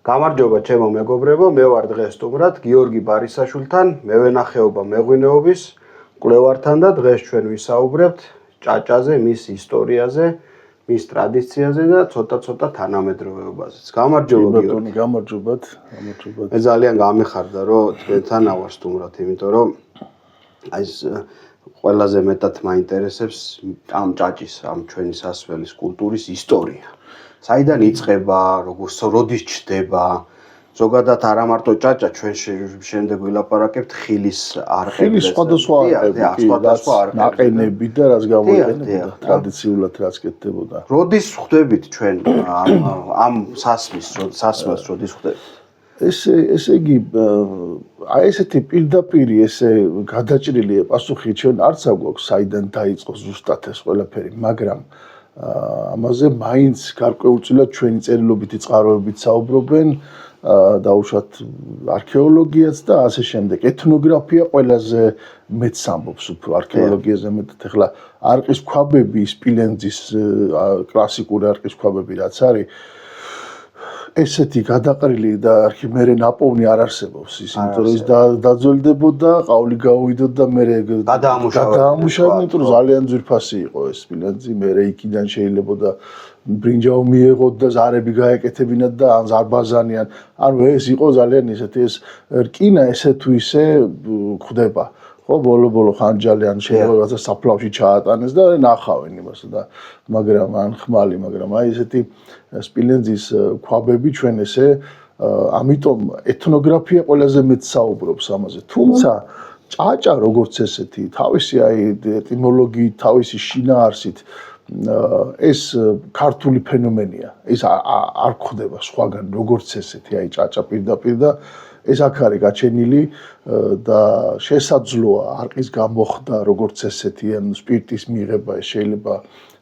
გამარჯობა ჩემო მეგობრებო, მე ვარ დღეს სტუმრად გიორგი ბარისაშვილთან, მევენახეობა მეღვინეობის კვლევართან და დღეს ჩვენ ვისაუბრებთ ჭაჭაზე, მის ისტორიაზე, მის ტრადიციაზე და ცოტა თანამედროვეობაზეც. გამარჯობა გიორგი. გამარჯობათ. მე ძალიან გამიხარდა, რომ თქვენთან ავარ სტუმრად, იმიტომ რომ აი ეს ყველაზე მეტად მაინტერესებს ამ ჭაჭის, ამ ჩვენი სასველის კულტურის ისტორია. საიდან იწყება, როდის ჩდება, ზოგადად არა მარტო ჭაჭა, ჩვენ შემდეგ ვილაპარაკებთ ხილის არყები. ხილის სხვადასხვა არყები, ნაყენები და რაც გამოიყენებოდა, ტრადიციულად რაც კეთდებოდა. როდის ხვდებით ჩვენ ამ სასმელს როდის ხვდებით? ესე იგი, აი ესეთი პირდაპირი ესე გადაჭრილი პასუხი ჩვენ არც აგვაქვს, საიდან დაიწყო ზუსტად ეს ყველაფერი, მაგრამ ამაზე მაინც გარკვეულწილად ჩვენი წერილობითი წყაროებით საუბრობენ, დაუშვათ არქეოლოგიაც და ასე შემდეგ. ეთნოგრაფია ყველაზე მეტს ამბობს უფრო არქეოლოგიაზე მეტად. ეხლა არყის ქვაბები, სპილენძის კლასიკური არყის ქვაბები რაც არის, ესეთი გადაყრილი და მე ნაპოვნი არ არსებობს ის, იმიტომ რომ ის დაძველდებოდა, ყავლი გავიდოდა, მე გადაამუშავებდნენ, იმიტომ რომ ძალიან ძვირფასი იყო ეს სპილენძი, მე იქიდან შეიძლებოდა ბრინჯაო მიეღოთ და ზარები გაეკეთებინათ და ან ზარბაზანიან. ანუ ეს იყო ძალიან ისეთი ეს რკინა ესე თუ ისე ხვდება. ხო, ბოლო ხანჯალი ან შეიძლება რაღაცა საფლავში ჩაატანეს და ნახავენ იმას და მაგრამ ან ხმალი, მაგრამ აი ესეთი სპილენძის ქვაბები ჩვენ ესე ამიტომ ეთნოგრაფია ყველაზე მეტ საუბრობს ამაზე. თუმცა ჭაჭა როგორც ესეთი თავისი აი ეტიმოლოგიით, თავისი შინაარსით ეს ქართული ფენომენია. ეს არ გვხვდება სხვაგან როგორც ესეთი აი ჭაჭა პირდაპირ და ეს აქ არის გაჩენილი და შესაძლოა არყის გამოხდა როგორც ესეთი ან სპირტის მიღება ეს შეიძლება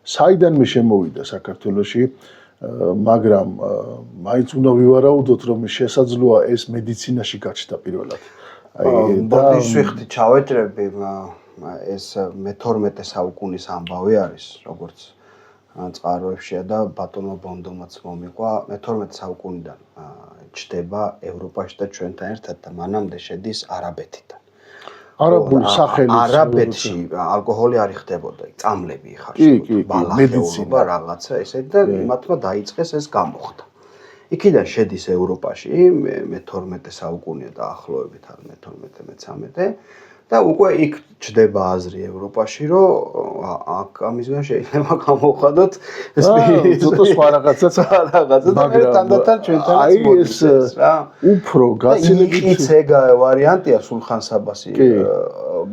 საიდანმე შემოვიდა საქართველოში, მაგრამ მაინც უნდა ვივარაუდოთ რომ შესაძლოა ეს მედიცინაში გაჩნდა პირველად. და ისვიხთი ჩავეჭრები ეს მე-12 საუკუნის ამბავი არის, როგორც წყაროებშია და ბატონმა ბონდომაც მომიყვა მე-12 საუკუნიდან ჩდება ევროპაში და ჩვენთან ერთად და მანამდე შედის არაბეთიდან. არაბული სახელი არაბეთში ალკოჰოლი არ იხდებოდა, წამლები იხარშებოდა, მედიცინა რაღაცა ესეთი და მათმა დაიწყეს ეს გამოხდა. იქიდან შედის ევროპაში მე-12 საუკუნე და ახლოებით მე-12-13 და უკვე იქ ჩდება აზრი ევროპაში, რომ აქ ამისგან შეიძლება გამოვხადოთ ცოტა სხვა რაღაცა და მე თანდათან ჩვენთანაც მოდის რა. უფრო გაცილებით ის ეგა ვარიანტია სულხან საბასი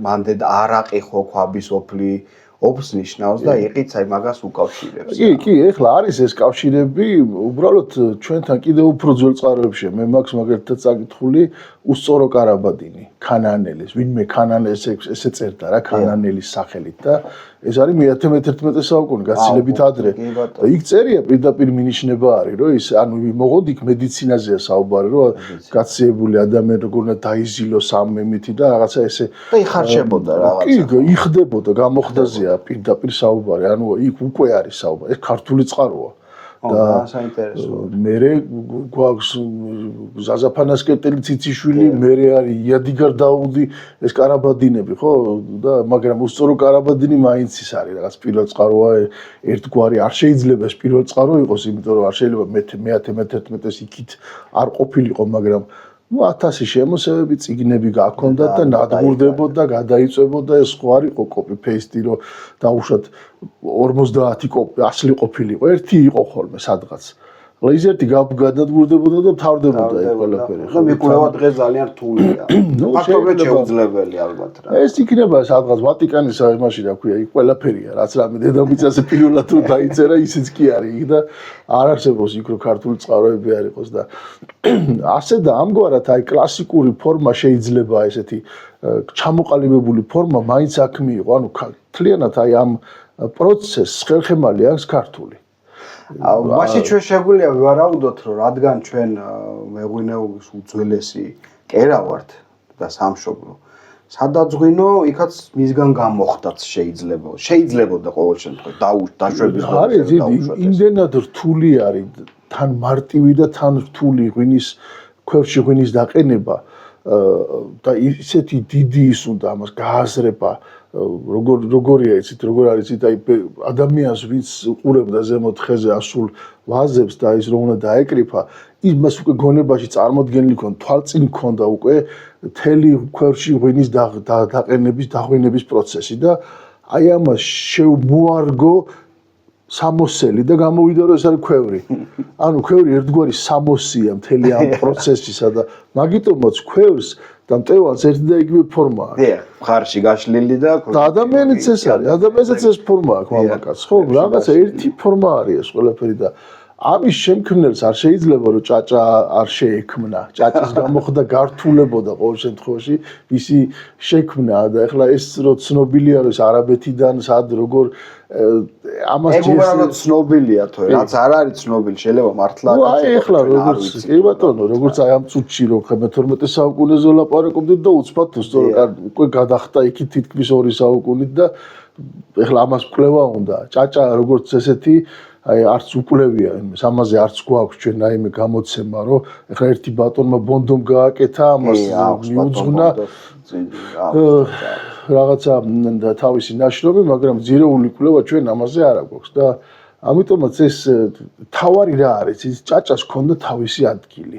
მანდ არაყი ხო ქვაბის ოფლი ობს ნიშნავს და იყიც აი მაგას უკავშირებს. კი, ეხლა არის ეს კავშირები, უბრალოდ ჩვენთან კიდევ უფრო ძველ წყაროებში მე მაქვს მაგალითად წაკითხული უსწორო კარაბადინი, ქანანელის, ვინმე ქანანელს ესე წერდა რა, ქანანელის სახელით და ეს არის მე-11 საუკუნე, გაცილებით ადრე. და იქ წერია პირდაპირ მინიშნება არის, რომ ის ანუ მოღონდ იქ მედიცინაზეა საუბარი, რომ გაციებული ადამიანი როგორ უნდა დაიზილოს ამ მემითი და რაღაცა ესე და იხარშებოდა რაღაცა. კი, იხდებოდა, გამოხდაზეა პირდაპირ საუბარი, ანუ იქ უკვე არის საუბარი, ეს ქართული წყაროა. და საინტერესო. მერე გვაქვს ზაზაფანასკეტელი ციციშვილი, მერე არის იადიგარ დაუდი, ეს კარაბადინები, ხო? და მაგრამ უსწორო კარაბადინი მაინც ის არის, რაღაც პირველ წყაროა, ერთგვარი არ შეიძლება ეს პირველ წყარო იყოს, იმიტომ რომ არ შეიძლება მე-11-ს იქით არ ყოფილიყო, მაგრამ 1000 შემოსევები, წიგნები გაქონდათ და ნადგურდებოდა, გადაიწვებოდა ეს ხო არ იყო copy paste, რომ დაუშვათ 50 copy ასლი ყოფილიყო, ერთი იყო ხოლმე სადღაც. ლეიზერტი გადადგურდებოდა და მთავრდებოდა ეს ყველაფერი. და მიკვლევა დღეს ძალიან რთულია. ფაქტობრივად შეუძლებელი ალბათ რა. ეს იქნება სადღაც ვატიკანის იმაში რა ქვია, იქ ყველაფერია, რაც რამე დედამიწაზე პირველად თუ დაიწერა, ისიც კი არის იქ და არ არსებობს იქ რო ქართული წყაროები არ იყოს და ასე და ამგვარად აი კლასიკური ფორმა შეიძლება ესეთი ჩამოყალიბებული ფორმა მაინც აქ მიიღო, ანუ თლიანად აი ამ პროცესს ხელხემალი აქვს ქართული. მაშინ ჩვენ შეგვიძლია ვივარაუდოთ, რომ რადგან ჩვენ მეღვინეობის უძველესი კერა ვართ და სამშობლო, სადაძღვინო იქაც მისგან გამოხდაც შეიძლებოდა ყოველ შემთხვევაში დაშვების არის იმდენად რთული არის თან მარტივი და თან რთული ღვინის ქვევში ღვინის დაყენება და ისეთი დიდი ის უნდა ამას გააზრება როგორია იცით როგორ არის იცით აი ადამიანს ვინც უყურებდა ზემოთ ხეზე ასულ ვაზებს და ის რომ უნდა დაეკრიფა იმას უკვე გონებაში წარმოდგენილი ქონდა თვალწინ ქონდა უკვე მთელი ქვევში ღვინის დაყენების დაღვინების პროცესი და აი ამას შეუმოარგო სამოსელი და გამოვიდა რომ ეს არის ქვევრი. ანუ ქვევრი ერთგვარი სამოსია მთელი ამ პროცესისა და მაგიტომაც ქვევს და მტევანს ერთი და იგივე ფორმა აქვს. დიახ, მხარში გაშლილი და ადამიანიც ეს არის, ადამიანსაც ეს ფორმა აქვს მამაკაც, ხო? რაღაცა ერთი ფორმა არის ეს ყველაფერი და ამის შემქმნელს არ შეიძლება რომ ჭაჭა არ შეექმნა. ჭაჭის გამო ხდა გართულებოდა ყოველ შემთხვევაში ისი შექმნა და ეხლა ეს რო ცნობილია რომ არაბეთიდან სად როგორ ამას უბრალოდ ცნობილია თო რაც არ არის ცნობილი შეიძლება მართლა აი ეხლა როგორც კი ბატონო როგორც აი ამ წუთში რომ მე-12 საუკუნეზე ვლაპარაკობდით და უცბად სწორად უკვე გადახდა იქით თითქმის 2 საუკუნით და ეხლა ამას კვლევა უნდა ჭაჭა როგორც ესეთი აი არც უკვლევია იმის ამაზე არც გვაქვს ჩვენ რაიმე გამოცემა რომ ეხლა ერთი ბატონმა ბონდომ გააკეთა ამას მიუძღვნა რაღაცა თავისი ნაშრომი მაგრამ ძირეული კვლევა ჩვენ ამაზე არ აქვს და ამიტომაც ეს თავარი რა არის ის ჭაჭას ქონდა თავისი ადგილი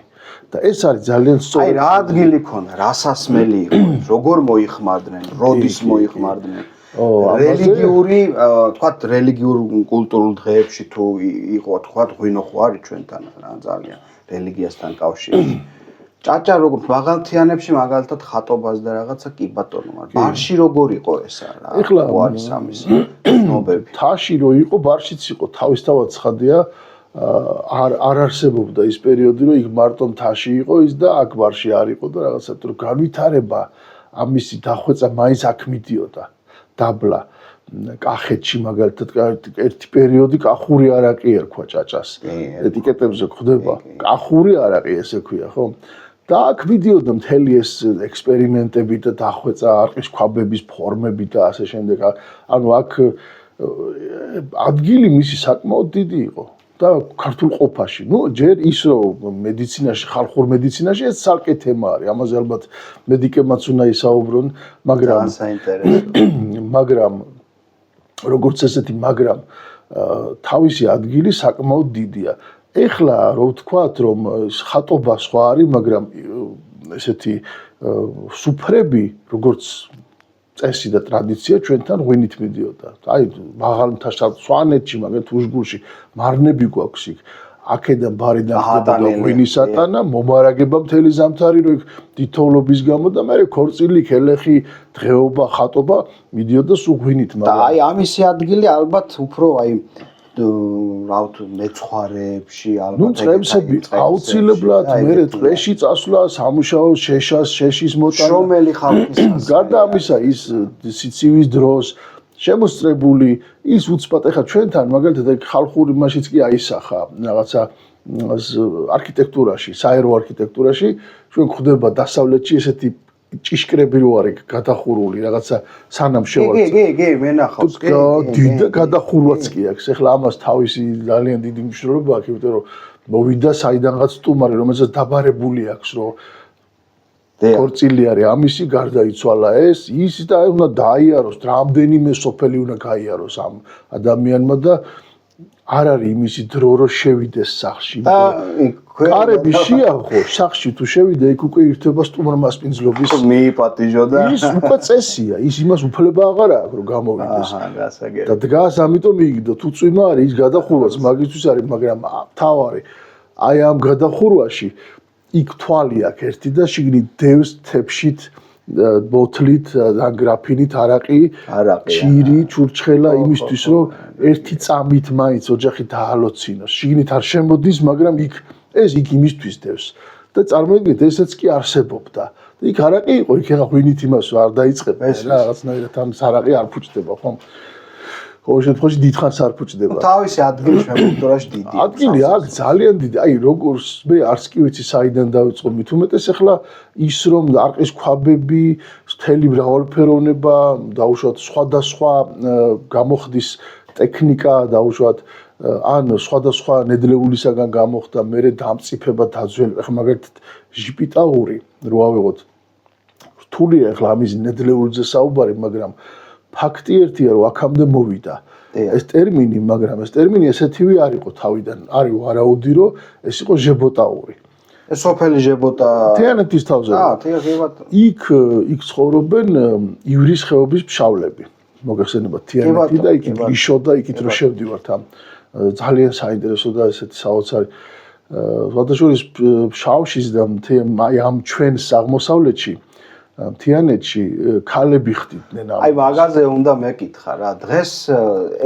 და ეს არის ძალიან სწორი აი რა ადგილი ქონდა რა სასმელი იყო როგორ მოიხმარდნენ როდის მოიხმარდნენ რელიგიური, თქვათ რელიგიურ კულტურულ დღეებში თუ იყო თქვათ ღვინო ხო არის ჩვენთან რა ძალიან რელიგიასთან კავშირი. ჭაჭა როგორ მაღალთიანებში მაგალითად ხატობას და რაღაცა კი ბატონო, მაგრამ ბარში როგორ იყო ესა რა? ეხლა არის ამის ცნობები. თაში რო იყო, ბარშიც იყო, თავისთავად ცხადია არ არსებობდა ის პერიოდი რომ იქ მარტო თაში იყო ის და აქ ბარში არ იყო და რაღაცა თუ განვითარება ამისი დახვეწა მაინც აქ მიდიოდა. დაბლა კახეთში მაგალითად ერთი პერიოდი კახური არაყი ერქვა ჭაჭას ეტიკეტებზე გვხვდება კახური არაყი ესე ქვია ხო და აქ მიდიოდა მთელი ეს ექსპერიმენტები და დახვეწა არყის ქვაბების ფორმები და ასე შემდეგ ანუ აქ ადგილი მისი საკმაოდ დიდი იყო და ქართულ ყოფაში ნუ ჯერ ის რომ მედიცინაში ხალხურ მედიცინაში ეს ცალკე თემა არის ამაზე ალბათ მედიკებმაც უნდა ისაუბრონ მაგრამ როგორც ესეთი მაგრამ თავისი ადგილი საკმაოდ დიდია ეხლა რო ვთქვათ რომ ხატობა სხვა არის მაგრამ ესეთი სუფრები როგორც წესი და ტრადიცია ჩვენთან ღვინით მიდიოდა. აი მაღალმთაშა სვანეთში მაგალითად უშგულში მარნები გვაქვს იქ. აქედან ბარიდან ხდება ღვინისატანა, მომარაგება მთელი ზამთარი რო იქ თითოვლობის გამო და მე ქორწილი, ხელეხი, დღეობა, ხატობა მიდიოდა სულ ღვინით მაგრამ. და აი ამისი ადგილი ალბათ უფრო აი რა ვთქვი მეცხვარეებში ალბათ ნუ წრეებში აუცილებლად მე წრეში წასვლა სამუშაო შეშის მოტანა შრომელი ხალხის გარდა ამისა ის სიცივის დროს შემოსწრებული ის უცბად ეხა ჩვენთან მაგალითად ხალხური მაშიც კი აისახა რაღაცა არქიტექტურაში საერო არქიტექტურაში ჩვენ გვხვდება დასავლეთში ესეთი ჭიშკრები რო არის გადახურული რაღაცა სანამ შევარდ. კი, მე ნახავს. დიდი გადახურვაც კი აქვს. ეხლა ამას თავისი ძალიან დიდი მნიშვნელობა აქვს, იმიტომ რომ მოვიდა საიდანღაც სტუმარი, რომელსაც დაბარებული აქვს, რომ ქორწილი არის, ამისი გარდაიცვალა ეს, ის და უნდა დაიაროს, რამდენიმე სოფელი უნდა გაიაროს ამ ადამიანმა და არ არის იმისი დრო რომ შევიდეს სახლში. კარები შეახო, სახლში თუ შევიდა, იქ უკვე ირთვება სტუმარ-მასპინძლობის მიიპატიჟო და ის უკვე წესია, ის იმას უფლება აღარ აქვს რომ გამოვიდეს. და დგას, ამიტომ იგდო, თუ წვიმა არის, ის გადახურვაც მაგისთვის არის, მაგრამ თავარი აი ამ გადახურვაში იქ თვალი აქვს ერთი და შიგნით დევს თეფშით ბოთლით და გრაფინით არაყი, ჭირი, ჩურჩხელა იმისთვის რომ ერთი წამით მაინც ოჯახი დაალოცინოს. შიგნით არ შემოდის, მაგრამ იქ ეს იქ იმისთვის დევს. და წარმოიდგინეთ, ესეც კი არსებობდა. და იქ არაყი იყო, იქ ახლა ღვინით იმას არ დაიწყება რა, რაღაცნაირად ამ არაყი არ ფუჭდება, ხო? ყოველ შემთხვევაში დიდხანს არ ფუჭდება. თავისი ადგილი ჩვენ კულტურაში დიდი. ადგილი აქვს ძალიან დიდი. აი როგორც მე არც კი ვიცი საიდან დავიწყო, მით უმეტეს ახლა ის რომ არყის ქვაბები, მთელი მრავალფეროვნება, დაუშვათ სხვადასხვა გამოხდის ტექნიკა, დაუშვათ ან სხვადასხვა ნედლეულისაგან გამოხდა მერე დამწიფება დაძველება. ახლა მაგალითად ჟიპიტაური რო ავიღოთ რთულია ახლა ამის ნედლეულზე საუბარი, მაგრამ ფაქტი ერთია რომ აქამდე მოვიდა ეს ტერმინი, მაგრამ ეს ტერმინი ესეთივე არ იყო თავიდან, არის ვარაუდი რომ ეს იყო ჟებოტაური. ეს სოფელი ჟებოტა თიანეთის თავზე. იქ ცხოვრობენ ივრის ხეობის ფშავლები. მოგეხსენებათ თიანეთი და იქით იშო და იქით რო შევდივართ ამ ძალიან საინტერესო და ესეთი საოცარი ვადაშორის ფშავშის და ამ ჩვენს აღმოსავლეთში მთიანეთში ქალები ხდიდნენ. აი მაგაზე უნდა მეკითხა რა. დღეს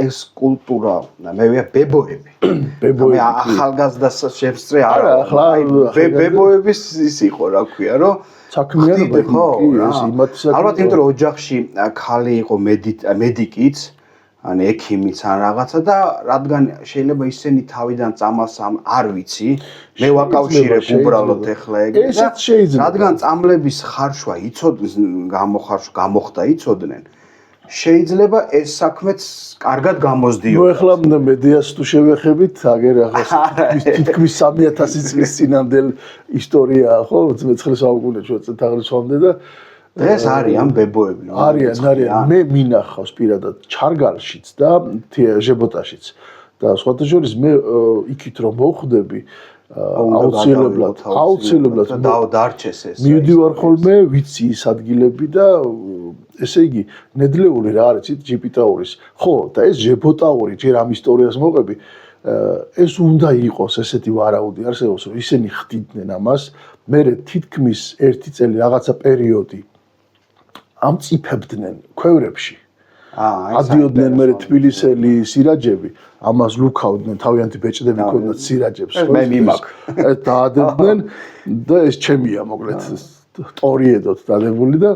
ეს კულტურა, მე ვია ბებოები. ბებოები ახალგაზრდას შემსწრე არა. ახლა ბებოების ის იყო რა ქვია, რომ საქმიანობა ის იმათსა. ალბათ იმიტომ რომ ოჯახში ქალი იყო მედიკიც, ან ექიმიც ან რაღაცა და რადგან შეიძლება ისინი თავიდან წამალს არ ვიცი, მე ვაკავშირებ უბრალოდ ეხლა ეგრე და რადგან წამლების ხარშვა გამოხდა იცოდნენ, შეიძლება ეს საქმეც კარგად გამოსდიოდა. ნუ ეხლა მედიას თუ შევეხებით, აგერ ახლა თითქმის 3000 წლის წინანდელ ისტორიაა, ხო, 19 საუკუნეში წელს აღრიცხვამდე და დღეს არიან ბებოები. არიან. მე მინახავს პირადად ჩარგალშიც და ჟებოტაშიც. და სხვათა შორის მე იქით რომ მოხვდები, აუცილებლად დარჩეს ეს. მივდივარ ხოლმე, ვიცი ის ადგილები და ესე იგი, ნედლეული რა არის იცით ჟიპიტაურის. ხო, და ეს ჟებოტაური, ჯერ ამ ისტორიას მოყვები, ეს უნდა იყოს ესეთი ვარაუდი არსებობს, რომ ისინი ხდიდნენ ამას, მე თითქმის ერთი წელი რაღაცა პერიოდი ამწიფებდნენ ქვევრებში. ადიოდნენ მე თბილისელი სირაჯები, ამას ლუქავდნენ, თავიანთი ბეჭდები ქონდათ სირაჯებს. მე მიმაქ. დაადებდნენ და ეს ჩემია მოკლედ ტორიედოთ დადებული და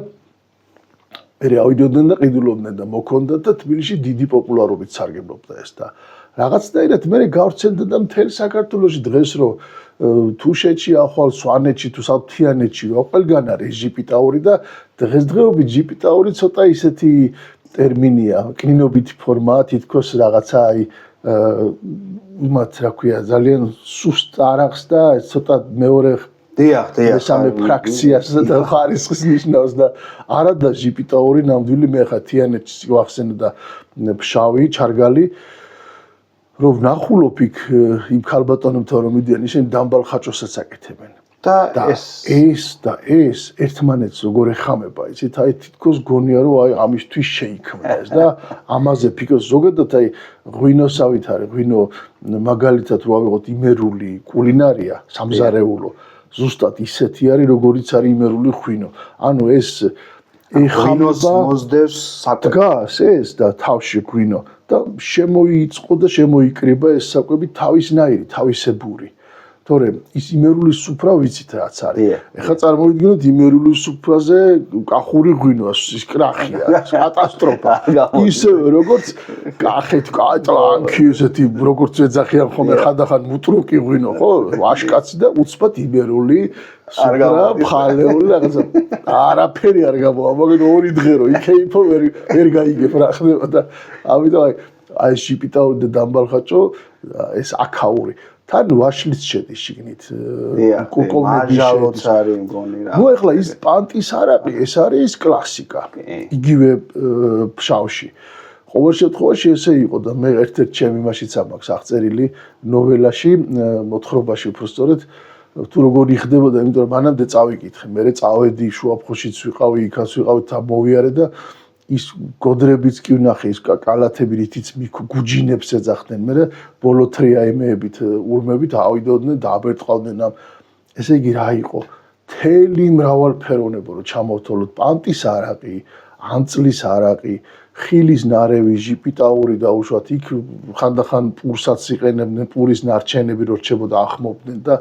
მე ავიდოდნენ და ყიდულობდნენ და მოქონდათ და თბილისში დიდი პოპულარობით სარგებლობდა ეს და რაღაცნაირად მე გავრცელდა და მთელ საქართველოში დღეს რომ თუშეთში, ახალ სვანეთში, თუ საფთიანეთში რა ყველგან არის ჟიპიტაური და დღესდღეობით ჟიპიტაური ცოტა ისეთი ტერმინია, კნინობითი ფორმაა, თითქოს რაღაცა აი იმათ რა ქვია, ძალიან სუსტ არახს და ცოტა მეორე დიახ, მესამე ფრაქციას და ხარისხს ნიშნავს და არადა ჟიპიტაური ნამდვილი მე ხა თიანეთში ვახსენე და ფშავი, ჩარგალი რომ ვნახულობ იქ იმ ქალბატონებთან რომ მიდიან ისინი დამბალ ხაჭოსაც აკეთებენ და ეს ერთმანეთს როგორ ეხამება იცით აი თითქოს გონია რომ აი ამისთვის შეიქმნა ეს და ამაზე ფიქრობს ზოგადად აი ღვინოსავით არის ღვინო მაგალითად რო ავიღოთ იმერული კულინარია სამზარეულო ზუსტად ისეთი არის როგორიც არის იმერული ღვინო ანუ ეს ეხამება მოსდევს დგას ეს და თავში ღვინო და შემოიწყო და შემოიკრება ეს საკვები თავისნაირი, თავისებური. თორემ ის იმერული სუფრა ვიცით რაც არის. ეხლა წარმოვიდგინოთ იმერული სუფრაზე კახური ღვინო, ის კრახია, კატასტროფა. ისევე როგორც კახეთ, კატლანქი ესეთი როგორც ეძახიან ხოლმე ხანდახან მუტრუკი ღვინო, ხო? ვაშკაცი და უცბად იმერული სუფრა, ფალეული რაღაცა. არაფერი არ გამოვა, მაგრამ ორი დღე რო იქეიფო ვერ გაიგებ რა ხდება და ამიტომ აი ჟიპიტაური და დამბალხაჭო ეს აქაური თან ვაშლიც შედის შიგნით კულკოვნების მაჟალოც არის მგონი რა. ნუ ეხლა ის პანტის არაყი, ეს არის კლასიკა. იგივე ფშავში. ყოველ შემთხვევაში ესე იყო და მე ერთ-ერთ ჩემი მაშიც ამაქვს აღწერილი ნოველაში, მოთხრობაში უბრალოდ თუ როგორ იხდებოდა, იმიტომ რომ მანამდე წავიკითხე, მე წავედი შუაფხოშიც ვიყავი, იქაც ვიყავი და მოვიარე და ის გოდრებიც კი ვნახე, ის კალათები რითიც გუჯინებს ეძახდნენ, მე ბოლო თრიაიმეებით, ურმებით ავიდოდნენ და აბერტყავდნენ ამ ესე იგი რა იყო? თელი მრავალფეროვნება რო ჩამოვთვალოთ, პანტის არაყი, ანწლის არაყი, ხილის ნარევი, ჟიპიტაური და უშუალოდ იქ ხანდახან პურსაც იყენებდნენ, პურის ნარჩენები რო რჩებოდა ახმობდნენ და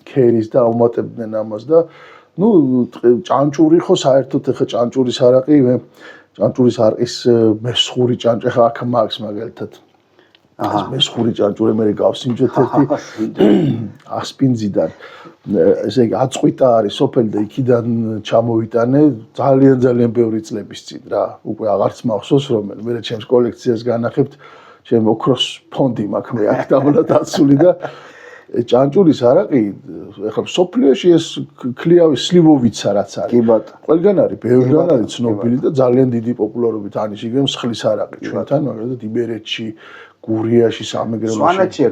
ქერის და აუმატებდნენ ამას და ნუ ჭანჭური ხო საერთოდ ეხა ჭანჭურის არაყი მე ჭანჭურის არყის მესხური ჭანჭი ხა აქ მაქვს მაგალითად ეს მესხური ჭანჭური მე გავსინჯეთ ერთი ასპინძიდან ესე იგი აწყვიტა არის სოფელი და იქიდან ჩამოვიტანე ძალიან ბევრი წლების წინ რა უკვე აღარც მახსოვს რომ მე ჩემს კოლექციას განახებთ ჩემ ოქროს ფონდი მაქვს მე აქ დაბალადაცული და ჭანჭულის არაყი ეხლა სოფლიოში ეს ქლიავის სლივოვიცა რაც არის. კი ბატონო. ყველგან არის, ბევრგან არის ცნობილი და ძალიან დიდი პოპულარობით არის იგივე მსხლის არაყი ჩვენთან, მაგრამ იბერეთში, გურიაში, სამეგრელოში. სვანეთში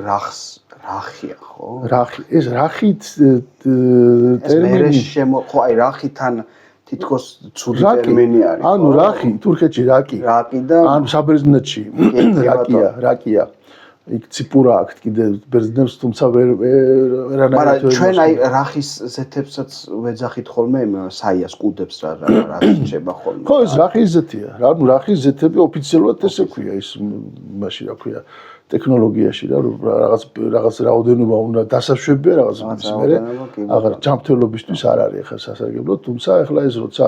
რახია ხო? რახი, ეს რახით ტერმინი ხო აი რახითან თითქოს ცუდი ტერმინი არის. ანუ რახი, თურქეთში რაკი. რაკი და ანუ საბერძნეთში რაკია. იქ ციპურა აქვს კიდე ბერძნებს, თუმცა ვერანაირად მაგრამ ჩვენ აი რახის ზეთებსაც ვეძახით ხოლმე საიას კუდებს რა შეება ხოლმე. ხო, ეს რახის ზეთია. ანუ რახის ზეთები ოფიციალურად ესე ქვია ის მაშინ რა ქვია ტექნოლოგიაში რა რაღაც რაოდენობა უნდა დასაშვებია რაღაც მერე აღარ ჯანმრთელობისთვის არ არის ახლა სასარგებლო, თუმცა ახლა ეს როცა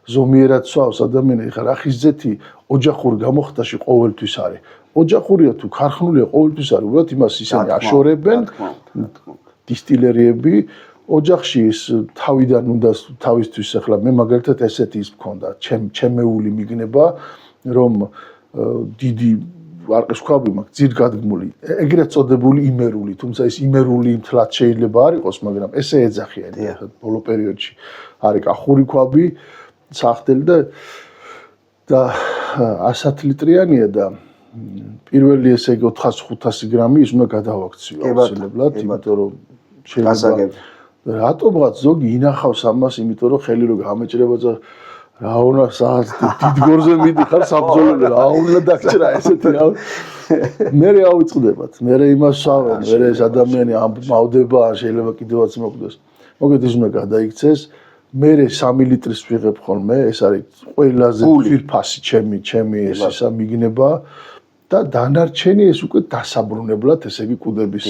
ზომიერად სვავს ადამიანი ახლა რახის ზეთი ოჯახურ გამოხდაში ყოველთვის არის. ოჯახურია თუ ქარხნულია ყოველთვის არის, უბრალოდ იმას ისინი აშორებენ დისტილერიები ოჯახში ის თავიდან უნდა თავისთვის ახლა მე მაგალითად ესეთი ის მქონდა ჩემეული მიგნება რომ დიდი არყის ქვაბი მაქვს ძირგადგმული ეგრეთ წოდებული იმერული, თუმცა ეს იმერული მთლად შეიძლება არ იყოს, მაგრამ ესე ეძახიან ბოლო პერიოდში არის კახური ქვაბი სახდელი და 100 ლიტრიანია და პირველი ესე იგი 400-500 გრამი ის უნდა გადავაქციო აუცილებლად, იმიტომ რომ შეიძლება რატომღაც ზოგი ინახავს ამას, იმიტომ რომ ხელი რო გამეჭრება და რა უნდა საათ დიდგორზე მიდიხარ საბრძოლოზე რა უნდა დაგჭრა ესეთი რა მე ავიწყდებათ მე იმას ვსავენ მე ეს ადამიანი ამბავდება შეიძლება კიდევაც მოკვდეს მოგეთ ის უნდა გადაიქცეს მე 3 ლიტრის ვიღებ ხოლმე ეს არის ყველაზე ძვირფასი ჩემი ეს ისა მიგნება და დანარჩენი ეს უკვე დასაბრუნებლად ესე იგი კუდების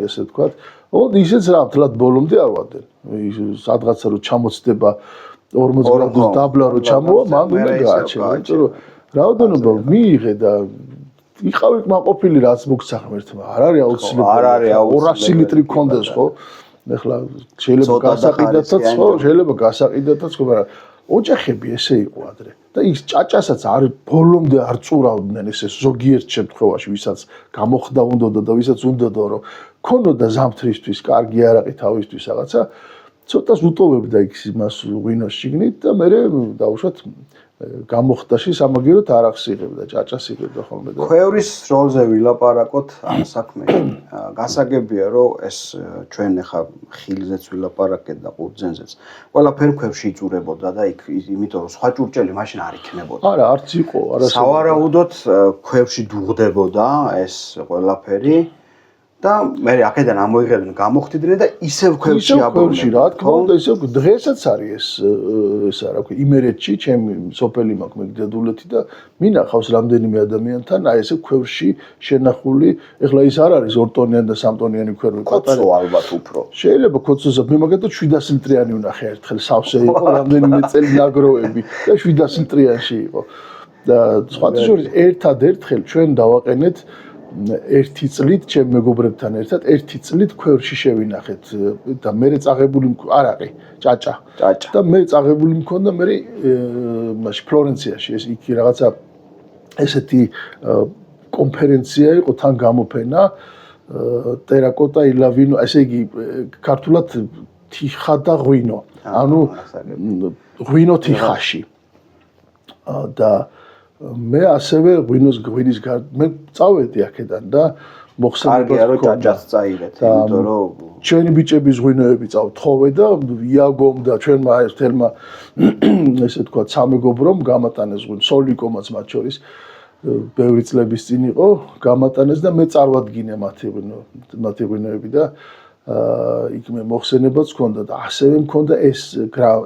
ესე ვთქვათ ისეც რა მთლად ბოლომდე არ ვადენ სადღაცა რო ჩამოცდება 40 გრადუს დაბლა რო ჩამოვა მან უნდა გააჩენო იმიტომ რომ რაოდენობა მიიღე და იყავი კმაყოფილი რაც მოგცახმერთმა არ არის აუცილებელი 200 ლიტრი გქონდეს ხო ეხლა შეიძლება გასაყიდათაც ხო შეიძლება გასაყიდათაც ხო მაგრამ ოჯახები ესე იყო ადრე და ის ჭაჭასაც არ ბოლომდე არ წურავდნენ ესე ზოგიერთ შემთხვევაში ვისაც გამოხდა უნდოდა და ვისაც უნდოდა რომ ქონოდა ზამთრისთვის კარგი არაყი თავისთვის რაღაცა ცოტას უტოვებდა იქ იმას ღვინოს შიგნით და მე დაუშვათ გამოხდაში სამაგიეროდ არახს იღებდა ჭაჭას იღებდა ხოლმე და ქვევრის როლზე ვილაპარაკოთ ამ საქმეში გასაგებია რომ ეს ჩვენ ახლა ხილზეც ვილაპარაკეთ და ყურძენზეც ყველაფერი ქვევში იწურებოდა და იქ იმიტომ რომ სხვა ჭურჭელი მაშინ არ იქნებოდა არა არც იყო სავარაუდოდ ქვევში დუღდებოდა ეს ყველაფერი და მე აქედან ამოიღებდნენ გამოხდიდნენ და ისევ ქვევში აბორნებდნენ რა თქმა უნდა ისევ დღესაც არის ეს რა ქვია იმერეთში ჩემი სოფელი მაქვს მე დედულეთი და მინახავს რამდენიმე ადამიანთან აი ესე ქვევში შენახული ეხლა ის არ არის 2 ტონიანი და 3 ტონიანი ქვევრი კოცო ალბათ უფრო შეიძლება კოცოზე მე მაგათო 700 ლიტრიანი ვნახე ერთხელ სავსე იყო რამდენიმე წელი ნაგროვები და 700 ლიტრიანში იყო და სხვათა შორის ერთადერთხელ ჩვენ დავაყენეთ ერთი წლით ჩემ მეგობრებთან ერთად ერთი წლით ქვევში შევინახეთ და მე წაღებული არაყი ჭაჭა და მე წაღებული მქონდა მე მაშ ფლორენციაში ეს იქ რაღაცა ესეთი კონფერენცია იყო თან გამოფენა ტერაკოტა ილავინო ესე იგი ქართულად თიხა და ღვინო ანუ ღვინო თიხაში და მე ასევე ღვინის მე წავედი აქედან და მოხსენებია რომ ჭაჭას წაიღეთ იმიტომ რომ ჩვენი ბიჭების ღვინოები წავთხოვე და იაგომ და ჩვენმა ერთელმა ესე თქვა სამეგობრომ გამატანეს ღვინო სოლიკომაც მათ შორის ბევრი წლების წინ იყო გამატანეს და მე წარვადგინე მათი ღვინოები და იქ მე მოხსენებაც მქონდა და ასევე მქონდა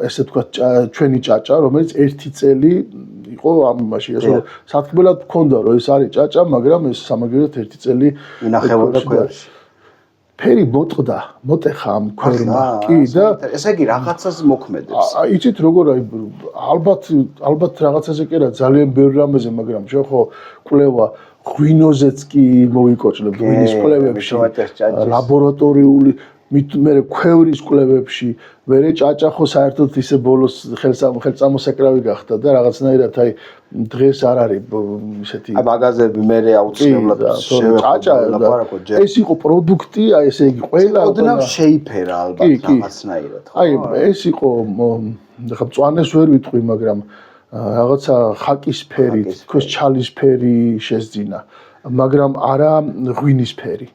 ესე თქვა ჩვენი ჭაჭა რომელიც ერთი წელი იყო ამ იმაში ასე რომ სათქმელად მქონდა რომ ეს არის ჭაჭა მაგრამ ეს სამაგიეროდ ერთი წელი ინახებოდა ქვევში ფერი მოტეხა ამ ქვერმა კი და ესე იგი რაღაცას მოქმედებს იცით როგორ აი ალბათ რაღაცაზე კი რა ძალიან ბევრ რამეზე მაგრამ ჩვენ ხო კვლევა ღვინოზეც კი მოვიკოჭლებთ ღვინის კვლევებში ლაბორატორიული მე ქვევრის კვლევებში მერე ჭაჭახო საერთოდ ისე ბოლოს ხელწამოსაკრავი გახდა და რაღაცნაირად აი დღეს არ არის ისეთი აი მაგაზები მერე აუცილებლად ჭაჭა ეს იყო პროდუქტი აი ესე იგი ყველა ოდნავ შეიფერა ალბათ რაღაცნაირად აი ეს იყო ხა მწვანეს ვერ ვიტყვი მაგრამ რაღაცა ხაკისფერი თქოს ჩალისფერი შეძინა მაგრამ არა ღვინისფერი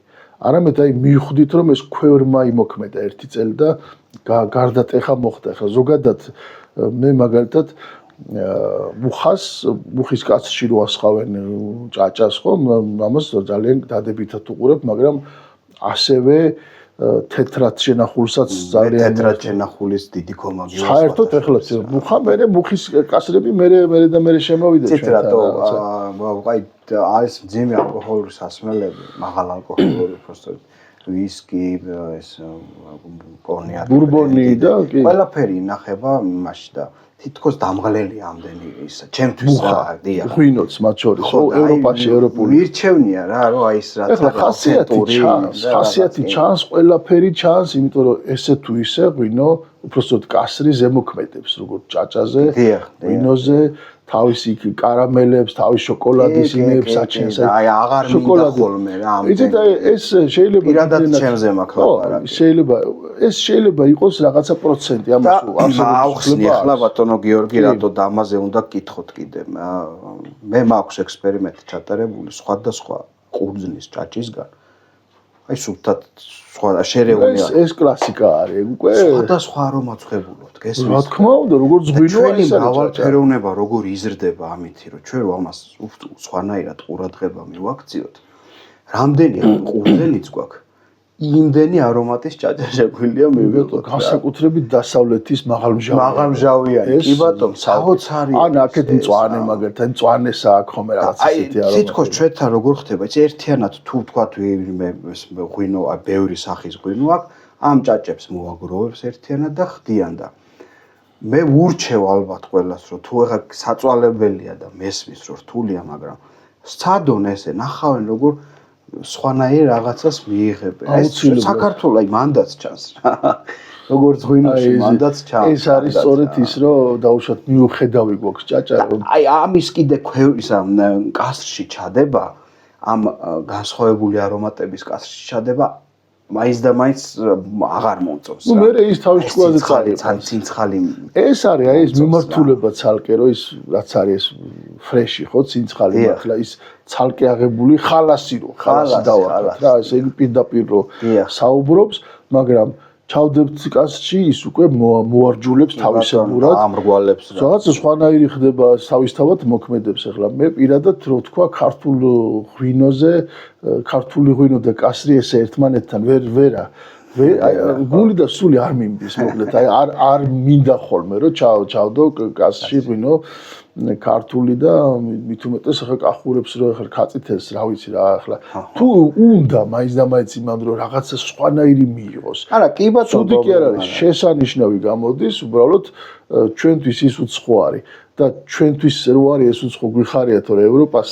არამედ აი მივხვდით რომ ეს ქვევრმა იმოქმედა ერთი წელი და გარდატეხა მოხდა ხა ზოგადად მე მაგალითად მუხის კაცში რო ასხავენ ჭაჭას ხო ამას ძალიან დადებითად უყურებ მაგრამ ასევე თეთრად შენახულსაც ძალიან თეთრად შენახულის დიდი კომაგი საერთოდ ეხლა მუხა მე მუხის კაცრები მე შემოვიდა თეთრად აი არის ძიმე ალკოჰოლური სასმელები მაღალ ალკოჰოლური პროსტო ვისკი ეს კონიაკი ბურბონი და კი ყველაფერი ინახება იმაში და თითქოს დამღლელი ამდენი ისა ჩემთვის რა დია ღვინოც მათ შორის ევროპაში ევროპული მირჩევნია რა რომ აი ეს რა ეხლა ხასიათი ჩანს ყველაფერი ჩანს იმიტომ რომ ესე თუ ისე ღვინო უბრალოდ კასრი ზემოქმედებს როგორც ჭაჭაზე ღვინოზე თავისი კარამელებს, თავის შოკოლადის იმებს აჩენს. აი აღარ მინდა ხოლმე რა ამ. იცით აი ეს შეიძლება პირადად ჩემზე მაქვს ლაპარაკი. შეიძლება იყოს რაღაცა პროცენტი ამას ავხსნი ახლა ბატონო გიორგი რატო ამაზე უნდა გკითხოთ კიდე. მე მაქვს ექსპერიმენტი ჩატარებული სხვადასხვა ყურძნის ჭაჭისგან. აი სულთად სხვა შერეული არის. ეს კლასიკა არის უკვე. სხვადასხვა არომაცხებულობთ, გესმის? რა თქმა უნდა, როგორც ღვინო არის მრავალფეროვნება როგორ იზრდება ამითი, რომ ჩვენ ამას სხვანაირად ყურადღება მივაქციოთ. რამდენი ყურძენიც გვაქვს? იმდენი არომატის ჭაჭა შეგვიძლია მივიღოთ. განსაკუთრებით დასავლეთის მაღალმჟავიანი. კი ბატონო, საოცარი. ან აქეთ მწვანე მაგალითად, მწვანესა აქ ხომ რაღაც ისეთი არომატი. თითქოს ჩვენთან როგორ ხდება, იცი ერთიანად თუ ვთქვათ ვინმე ღვინო, ბევრი სახის ღვინო აქვს, ამ ჭაჭებს მოაგროვებს ერთიანად და ხდიან და მე ვურჩევ ალბათ ყველას რომ თუ ეხა საწვალებელია და მესმის რომ რთულია, მაგრამ სცადონ ესე ნახავენ როგორ სხვანაირ რაღაცას მიიღებენ. ეს საქართველოს აი მანდაც ჩანს რა. როგორც ღვინოში მანდაც ჩანს. ეს არის სწორედ ის რომ დაუშვათ მიუხედავი გვაქვს ჭაჭა რომ აი ამის კიდე ქვევრის ამ კასრში ჩადება, ამ განსხვავებული არომატების კასრში ჩადება მაინც და მაინც აღარ მომწონს. ნუ მე ის თავის ჭკუაზე ცინცხალი. ეს არის აი ეს მიმართულება ცალკე რომ ის რაც არის ეს ფრეში ხო ცინცხალი ახლა ის ცალკე აღებული ხალასი რო ხალასი დავარქვა რა ესე იგი პირდაპირ რო საუბრობს მაგრამ ჩავდებთ კაცში ის უკვე მოარჯულებს თავისებურად ამრგვალებს რა რაღაც სხვანაირი ხდება თავისთავად მოქმედებს ახლა მე პირადად რო თქვა ქართულ ღვინოზე ქართული ღვინო და კასრი ესე ერთმანეთთან ვერა გული და სული არ მიმდის მოკლედ აი არ მინდა ხოლმე რომ ჩავდო კასში ღვინო ქართული და მით უმეტეს ახლა კახურებს რო ახლა ქაწითელს რა ვიცი რა ახლა თუ უნდა მაინც და მაინც იმან რომ რაღაცა სხვანაირი მიიღოს არა კი ბატონო ცუდი კი არ არის შესანიშნავი გამოდის უბრალოდ ჩვენთვის ის უცხო არის და ჩვენთვის რო არის ეს უცხო გვიხარია თორე ევროპას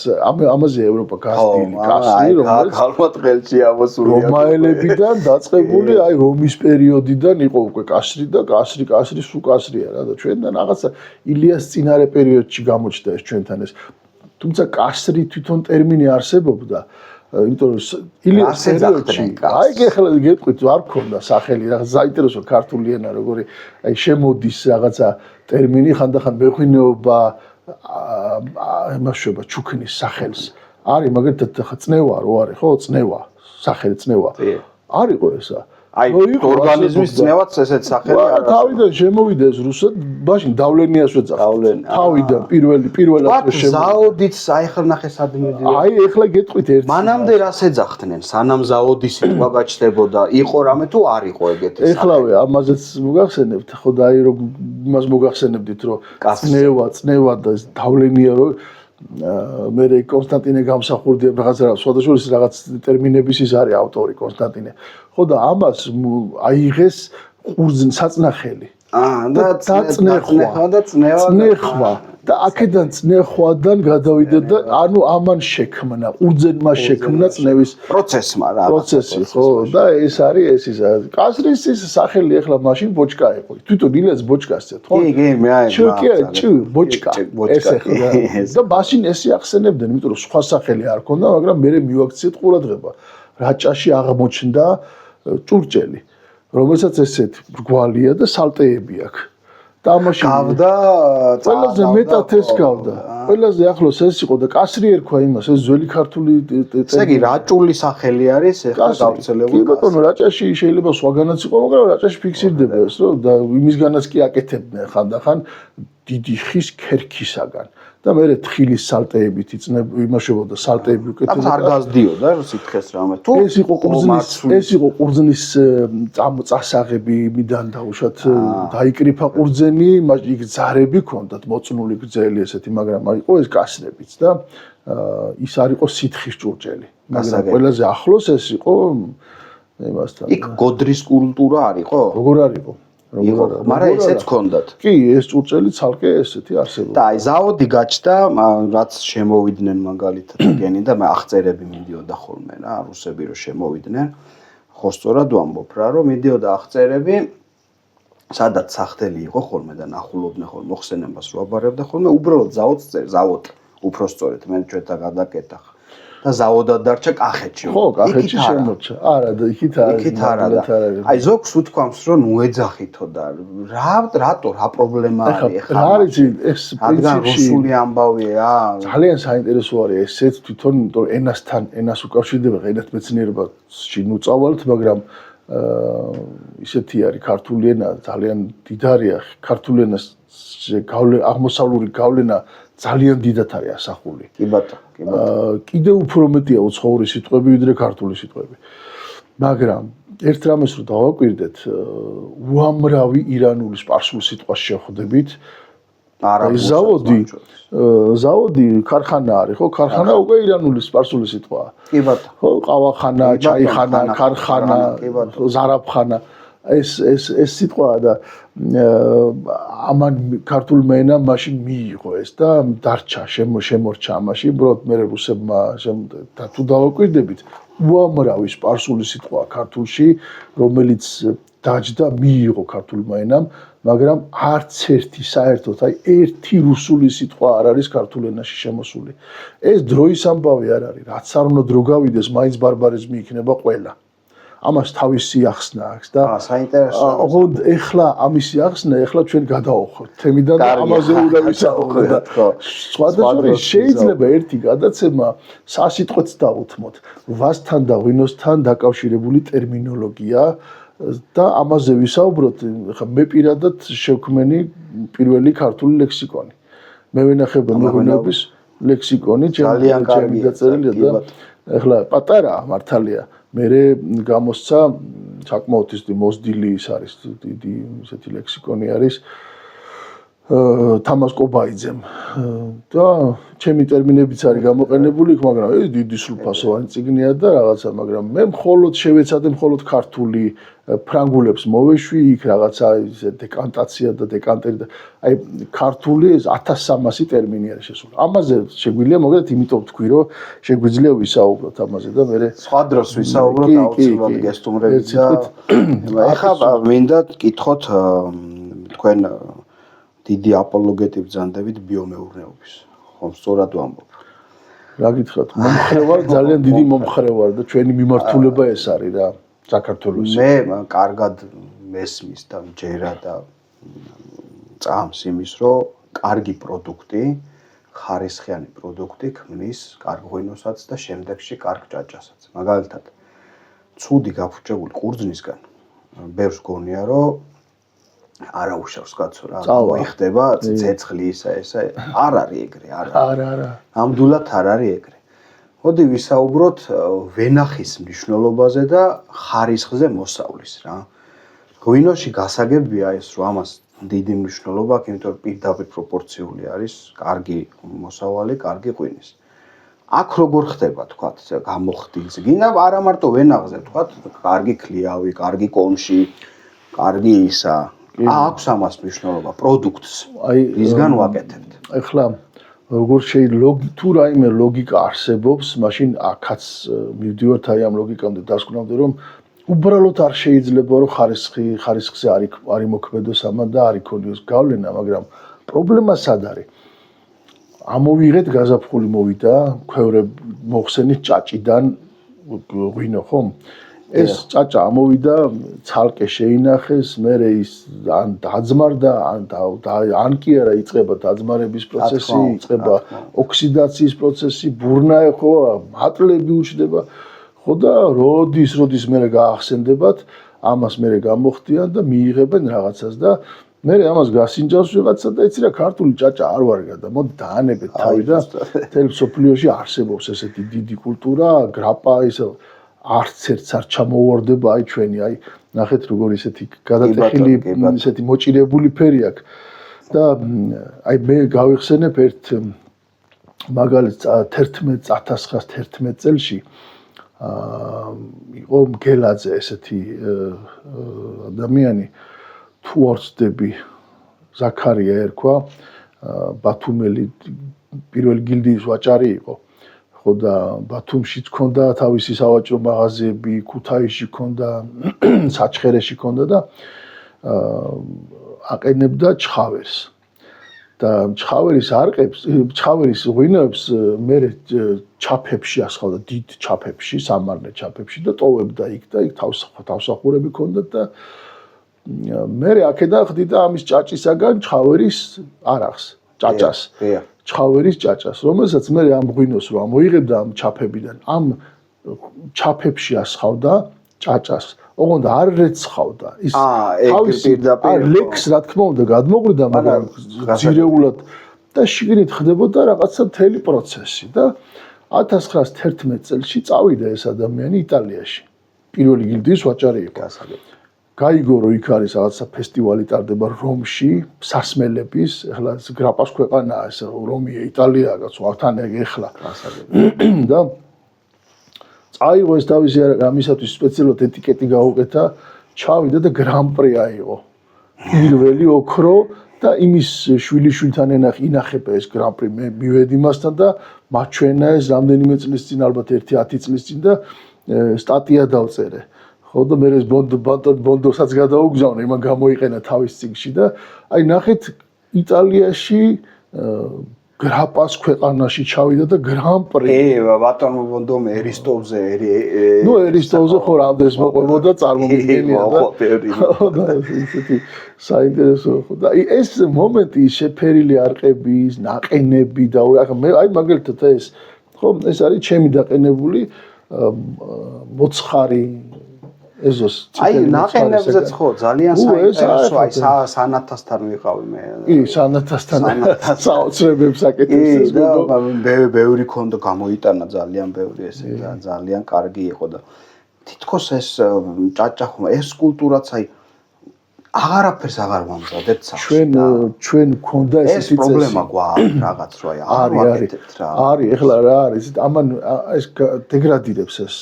ამაზე ევროპა გასდილი კასრი რომელიც ალბათ ხელში ამოსულია რომაელებიდან დაწყებული აი რომის პერიოდიდან იყო უკვე კასრი და კასრი სულ კასრია რა და ჩვენთან რაღაცა ილიას წინარე პერიოდში გამოჩნდა ეს ჩვენთან ეს თუმცა კასრი თვითონ ტერმინი არსებობდა იმიტომ რომ ილიას პერიოდში აი ეხლა გეტყვით არ ქონდა სახელი რაღაც საინტერესო ქართული ენა როგორი აი შემოდის რაღაცა ტერმინი ხანდახან მეღვინეობა იმაშობა ჩუქნის სახელს არის მაგალითად ხა წნევა რო არის ხო წნევა სახელი წნევა არისო ესა აი ორგანიზმის წნევაც ესეთ სახელი არა თავიდან შემოვიდა ეს რუსად მაშინ დავლენიას ვეძახთ თავიდან პირველად ზაოდიც აი ხელ ნახე სადმედი აი ეხლა გეტყვით ერთი მანამდე რას ეძახდნენ სანამ ზაოდის სიტყვა გაჩნდებოდა იყო რამე თუ არ იყო ეგეთი ეხლავე ამაზეც მოგახსენებთ ხო და აი რომ იმას მოგახსენებდით რომ წნევა და დავლენია რომ მე კონსტანტინე გამსახურდია რაღაცა სხვადასხვა რაღაც ტერმინების ის არის ავტორი კონსტანტინე ხო და ამას აიღეს ყურძნის საწნახელი და წნეხვა და აქედან წნეხვადან გადავიდეთ და ანუ ამან შექმნა, ურძენმა შექმნა წნევის პროცესმა რა. პროცესი, ხო, და ეს არის ეს ისა. კასრის ის სახელი ახლა მაშინ ბოჭკა იყო. თვითონ ილეს ბოჭკას წერთ, ხო? კი, მე ბოჭკა. ეს ახლა და მაშინ ესე ახსენებდნენ, იმიტომ რომ სხვა სახელი არ ქონდა, მაგრამ მე მივაქციეთ ყურადღება. რაჭაში აღმოჩნდა ჭურჭელი, რომელსაც ესეთ რგვალია და სალტეები აქვს. და ამაში გავდა ყველაზე მეტად ეს გავდა. ყველაზე ახლოს ეს იყო და კასრი ერქვა იმას, ეს ძველი ქართული ესე იგი რაჭული სახელი არის ახლა გავრცელებული. კი ბატონო, რაჭაში შეიძლება სხვაგანაც იყო, მაგრამ რაჭაში ფიქსირდება ეს, რომ და იმისგანაც კი აკეთებდნენ ხანდახან დიდი ხის ქერქისაგან. და მე თხილის სალტეებით იმაშებოდა სალტეები უკეთებდა. არ გაზდიოდა სითხეს რამე. თუ ეს იყო ყურძნის წასაღები იმიდან დაუშვათ დაიკრიფა ყურძენი, იქ ზარები ჰქონდათ, მოწნული გრძელი ესეთი, მაგრამ იყო ეს კასრებიც და ის არ იყო სითხის ჭურჭელი. მაგრამ ყველაზე ახლოს ეს იყო იმასთან. იქ გოდრის კულტურა არ იყო? როგორ არ იყო? მაგრამ ესეც ჰქონდათ. კი, ეს ჭურჭელი ცალკე ესეთი არსებობდა. და აი ზაოდი გაჩნდა, რაც შემოვიდნენ მაგალითად გენი და აღწერები მიდიოდა ხოლმე რა, რუსები რო შემოვიდნენ. ხო სწორად ვამბობ რა, რომ მიდიოდა აღწერები, სადაც სახთელი იყო ხოლმე და ნახულობდნენ ხოლმე მოხსენებას რო აბარებდა ხოლმე, უბრალოდ ზაოდ უფრო სწორედ მე ჩვენთან გადაკეტა. და ზაოდად დარჩა კახეთში. ხო, კახეთში შემორჩა. არა, და იქით არა. აი ზოგს უთქვამს, რომ ნუ ეძახითო და რატო რა პრობლემა არის ახლა? რა არის ეს პრინციპში რუსული ამბავია? ძალიან საინტერესო არის ესეც თვითონ, იმიტომ რომ ენას უკავშირდება, ენათმეცნიერებაში ნუ წავალთ, მაგრამ ისეთი არის ქართული ენა ძალიან დიდარია. ქართული ენას აღმოსავლური გავლენა ძალიან დიდად არის ასახული. კი ბატონო, კი ბატონო. კიდევ უფრო მეტია უცხოური სიტყვები ვიდრე ქართული სიტყვები. მაგრამ ერთ რამეს რო დავაკვირდეთ, უამრავი ირანული სპარსული სიტყვა შევხვდებით. ზაოდი ქარხანა არის, ხო? ქარხანა უკვე ირანული სპარსული სიტყვაა. კი ბატონო. ხო, ყავახანა, ჩაიხანა, ქარხანა, ზარაფხანა. ეს სიტყვაა და ამან ქართულმა ენამ მაშინ მიიღო ეს და დარჩა, შემორჩა ამაში. უბრალოდ მე რუსებმა და თუ დავაკვირდებით, უამრავი სპარსული სიტყვაა ქართულში, რომელიც დაჯდა, მიიღო ქართულმა ენამ, მაგრამ არც ერთი საერთოდ, აი ერთი რუსული სიტყვა არ არის ქართულ ენაში შემოსული. ეს დროის ამბავი არ არის, რაც არ უნდა დრო გავიდეს, მაინც ბარბარიზმი იქნება ყველა. ამას თავისი ახსნა აქვს და საინტერესო. ეხლა ამისი ახსნა, ეხლა ჩვენ გადავხოთ თემიდან და ამაზე უნდა ვისაუბროთ. სხვადასხვა შეიძლება ერთი გადაცემა სასიტყვეც დავუთმოთ. ვასთან და ღვინოსთან დაკავშირებული ტერმინოლოგია და ამაზე ვისაუბროთ. ხა მე პირადად შევქმენი პირველი ქართული ლექსიკონი. მე ვენახება მეღვინეობის ლექსიკონი, ძალიან კარგი დაწერილია და ეხლა პატარაა მართალია. მე გამოსცა საკმაოდ ის მოზდილი ის არის დიდი ისეთი ლექსიკონი არის თამას კობაიძემ და ჩემი ტერმინებიც არის გამოყენებული, მაგრამ ეს დიდი სრულფასოვანი წიგნია და რაღაცა, მაგრამ მე მხოლოდ შევეცადე მხოლოდ ქართული ფრანგულებს მოვეშვი, იქ რაღაცა ისე დეკანტაცია და დეკანტერი და აი ქართული 1300 ტერმინი არის შესული. ამაზე შეგვიძლია მოგეთ, იმიტომ ვთქვი, რომ შეგვიძლია ვისაუბროთ ამაზე და მე სხვა დროს ვისაუბროთ აუცილებლად გესტუმრებით და ეხლა მინდა გკითხოთ თქვენ დიდი აპოლოგეტი ბრძანდებით ბიომეურნეობის. ხომ სწორად ვამბობ. რა გითხრათ, მომხრევარ, ძალიან დიდი მომხრევარ და ჩვენი მიმართულება ეს არის რა, საქართველოს. მე კარგად მესმის და მჯერა და წამს იმის, რომ კარგი პროდუქტი, ხარისხიანი პროდუქტი ქმნის კარგ ღვინოსაც და შემდეგში კარგ ჭაჭასაც. მაგალითად, ცუდი გაფუჭებული ყურძნისგან ბევრს გონია, რომ არა უშავს კაცო რა მოიხდება ცეცხლი ესა არ არის ეგრე არა ამდულად არ არის ეგრე. მოდი ვისაუბროთ ვენახის მნიშვნელობაზე და ხარისხზე მოსავლის რა. ღვინოში გასაგებია ეს, რომ ამას დიდი მნიშვნელობა აქვს, იმიტომ რომ პირდაპირ პროპორციული არის კარგი მოსავალი, კარგი ღვინის. აქ როგორ ხდება თქვათ გამოხდილს გინდა არა მარტო ვენახზე თქვათ კარგი ქლიავი, კარგი კონში, კარგი ისა აქვს ამას მნიშვნელობა პროდუქტს ისგან ვაკეთებთ ეხლა როგორ შეიძლება თუ რაიმე ლოგიკა არსებობს მაშინ აქაც მივდივართ აი ამ ლოგიკამდე დასკვნამდე რომ უბრალოდ არ შეიძლება რომ ხარისხზე არ იმოქმედოს ამან და არ იქონიოს გავლენა მაგრამ პრობლემა სად არის ამოვიღეთ გაზაფხული მოვიდა ქვევრები მოხსენით ჭაჭიდან ღვინო ხომ ეს ჭაჭა ამოვიდა ცალკე შეინახეს მე ის ან დაძმარდა ან კი არა იწყება დაძმარების პროცესი იწყება ოქსიდაციის პროცესი ბურნაე ხო მატლები უჩდება ხო და როდის მე გაახსენდებათ ამას მე გამოხდიან და მიიღებენ რაღაცას და მე ამას გასინჯავს ვიღაცა და იცი რა ქართული ჭაჭა არ ვარგა და მოდი დაანებეთ თავი და თელ სოფლიოში არსებობს ესეთი დიდი კულტურა გრაპა ისე არც ერთს არ ჩამოვარდება აი ჩვენი აი ნახეთ როგორ ისეთი გადატეხილი ისეთი მოჭირებული ფერი აქვს და აი მე გავიხსენებ ერთ მაგალითს 1911 წელში იყო მგელაძე ესეთი ადამიანი თუ არ ვცდები ზაქარია ერქვა ბათუმელი პირველი გილდიის ვაჭარი იყო ხო და ბათუმშიც ქონდა თავისი სავაჭრო მაღაზიები ქუთაისში ქონდა საჩხერეში ქონდა და აყენებდა ჩხავერს და ჩხავერის ღვინოებს მე ჩაფებში ასხავდა დიდ ჩაფებში სამარნე ჩაფებში და ტოვებდა იქ და იქ თავსახურები ქონდა და მე აქედან ხდიდა ამის ჭაჭისაგან ჩხავერის არახს ჭაჭას ჩხავერის ჭაჭას რომელსაც მე ამ ღვინოს რო ამოიღებდა ამ ჩაფებიდან ამ ჩაფებში ასხავდა ჭაჭას ოღონდ არ რეცხავდა ის თავისი ლექს რა თქმა უნდა გადმოყრიდა მაგრამ ძირეულად და შიგნით ხდებოდა რაღაცა მთელი პროცესი და 1911 წელს წავიდა ეს ადამიანი იტალიაში პირველი გილდიის ვაჭარი იყო გაიგო რომ იქ არის რაღაცა ფესტივალი ტარდება რომში სასმელების ეხლა გრაპას ქვეყანაა ეს რომია იტალია გაცვავთან ეხლა და წაიღო ეს თავისი ამისათვის სპეციალურად ეტიკეტი გაუკეთა ჩავიდა და გრან-პრი აიღო პირველი ოქრო და იმის შვილიშვილთან ინახება ეს გრან-პრი მე მივედი მასთან და მაჩვენა ეს რამდენიმე წლის წინ ალბათ 1-10 წლის წინ და სტატია დავწერე ხო და მე ეს ბონდოსაც გადაუგზავნე იმან გამოიყენა თავის წიგნში და აი ნახეთ იტალიაში გრაპას ქვეყანაში ჩავიდა და გრან-პრი ბატონო ბონდომ ერისტოვზე ნუ ერისტოვზე ხო რამდენს მოყვებოდა წარმომიდგენია და ისეთი საინტერესო ხო და ეს მომენტი შეფერილი არყების ნაყენები და მე აი მაგალითად ეს ხო ეს არის ჩემი დაყენებული მოცხარი ეზოს აი ნაყენებზეც ხო ძალიან საინტერესო აი სანათასთან ვიყავი მე კი სანათასთან საოცრებებს აკეთებს ეს ბევრი ქონდა გამოიტანა ძალიან ბევრი ესე და ძალიან კარგი იყო და თითქოს ეს ჭაჭა ხომ ეს კულტურაც აი აღარაფერს აღარ ვამზადებთ ჩვენ გქონდა ესეთი პრობლემა გვაქვს რაღაც რო აი არ ვაკეთებთ რა არის ეხლა რა არის ამან ეს დეგრადირებს ეს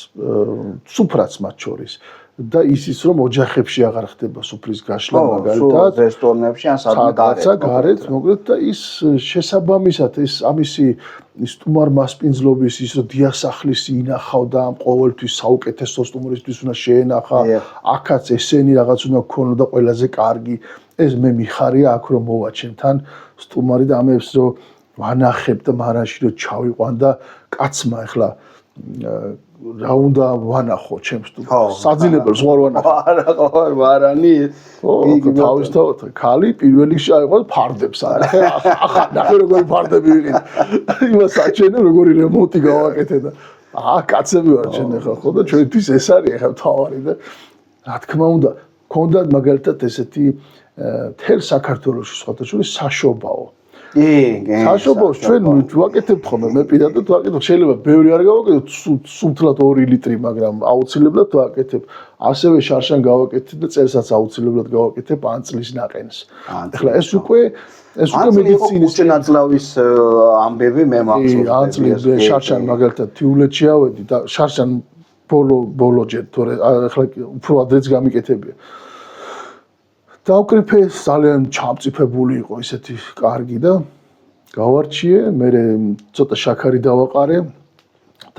სუფრაც მათ შორის და ისიც რომ ოჯახებში აღარ ხდება სუფრის გაშლა მაგალითად რესტორნებში ან სადმე გარეთ მოკლედ და ის შესაბამისად ეს ამისი სტუმარ მასპინძლობის ის რომ დიასახლისი ინახავდა ამ ყოველთვის საუკეთესო სტუმრისთვის უნდა შეენახა აქაც ესენი რაღაც უნდა გქონოდა და ყველაზე კარგი ეს მე მიხარია აქ რომ მოვაჩენ თან სტუმარი და ამებს რომ ვანახებ და მარანში რომ ჩავიყვან და კაცმა ეხლა რა უნდა ვანახო ჩემს საძინებელს ვარ ვანახო არა ვარანი იგი თავისთავად ქალი პირველ რიგში აიღო ფარდებს ახლა ნახე როგორი ფარდები ვიყიდე იმას აჩვენე როგორი რემონტი გავაკეთე და კაცები ვარ ჩვენ ახლა ხო და ჩვენთვის ეს არის ახლა თავარი და რა თქმა უნდა ქონდათ მაგალითად ესეთი თელ საქართველოში სხვათა შორის საშობაო საშობაოს ჩვენ ვაკეთებთ ხოლმე მე პირადად ვაკეთებ შეიძლება ბევრი არ გავაკეთებ სულთლად 2 ლიტრი მაგრამ აუცილებლად ვაკეთებ ასევე შარშან გავაკეთებ და წელსაც აუცილებლად გავაკეთებ ან წლის ნაყენს ახლა ეს უკვე მედიცინის უჩენაწლავის ამბები მე მახსოვს ან წლის შარშან მაგალითად თიულეთში ავედი და შარშან ბოლო ჯერ თორე ახლა უფრო ადრეც გამიკეთებია დავკრიფე ძალიან ჩამწიფებული იყო ისეთი კარგი და გავარჩიე, მე ცოტა შაქარი დავაყარე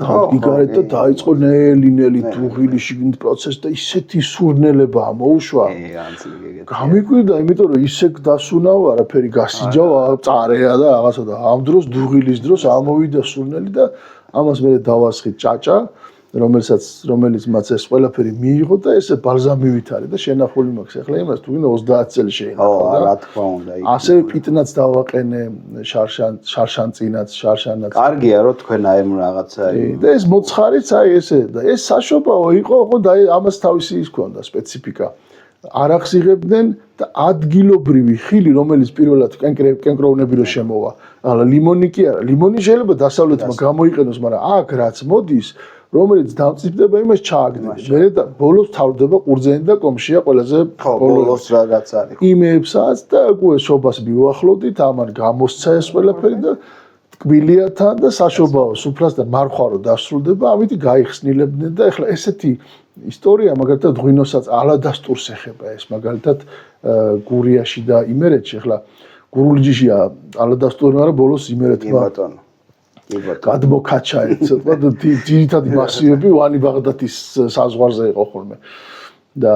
და და დაიწყო ნელი დუღილი შიგნით პროცესი და ისეთი სურნელება მოუშვა. გამიკვირდა, იმიტომ რომ ისე დასუნავ, არაფერი გასიჯავა, წარეა და რაღაცა და ამ დროს დუღილის დროს ამოვიდა სურნელი და ამას მე დავასხით ჭაჭა, რომელიც მას ეს ყველაფერი მიიღო და ესე ბალზამივით არის და შენახული მაქვს ახლა იმას თუ გინდა 30 წელი შეინახო რა თქმა უნდა. ასე პიტნაც დავაყენე, შარშანწინაც, შარშანაც. კარგია რომ თქვენ აი რაღაცა და ეს მოცხარიც აი ესე და ეს საშობაო იყო, ხო და ამას თავისი ის ქონდა სპეციფიკა. არახს იღებდნენ და ადგილობრივი ხილი, რომელიც პირველად კენკროვნები რო შემოვა. ახლა ლიმონი კი არა, ლიმონი შეიძლება დასავლეთმა გამოიყენოს, მაგრამ აქ რაც მოდის რომელიც დამწიფდება იმას ჩააგდებს. მე და ბოლოს თავდება ყურძენი და კომშია ყველაზე ბოლოს რაღაც არის. იმებსაც და უკვე შობას მივახლოდით, ამან გამოსცა ეს ყველაფერი და ტკბილიათან და საშობაო სუფრასთან მარხარო დასრულდება, ამით გაიხსნილებდნენ და ეხლა ესეთი ისტორია მაგალითად ღვინოსაც ალადასტურს ეხება ეს მაგალითად გურიაში და იმერეთში ეხლა გურულჯიშია ალადასტური, მაგრამ ბოლოს იმერეთმა ბატონო გადმოქაჩა ცოტა და ძირითადი მასივები ვანი ბაღდათის საზღვარზე იყო ხოლმე და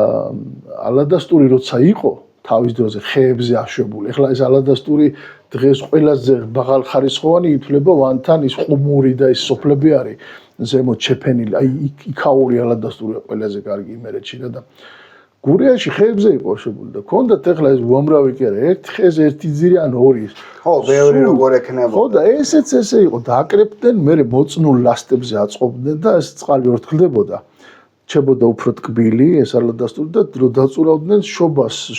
ალადასტური როცა იყო თავის დროზე ხეებზე აშვებული. ეხლა ეს ალადასტური დღეს ყველაზე მაღალხარისხოვანი ითვლება ვანთან ის ყუმური და ის სოფლები არის ზემოთ შეფენილი. აი იქაური ალადასტურია ყველაზე კარგი იმერეთში და გურიაში ხეებზე იყო აშვებული და ქონდათ ეხლა ეს უამრავი კი არა, ერთ ხეზე ერთი ძირი ან ორი. ხო, ბევრი როგორ ექნებოდა. ხო და ესეც ესე იყო, დააკრეფდნენ, მე მოწნულ ლასტებზე აწყობდნენ და ეს წყალი ორთქლდებოდა. ჩებოდა უფრო ტკბილი ეს ალადასტური და დრო დაწურავდნენ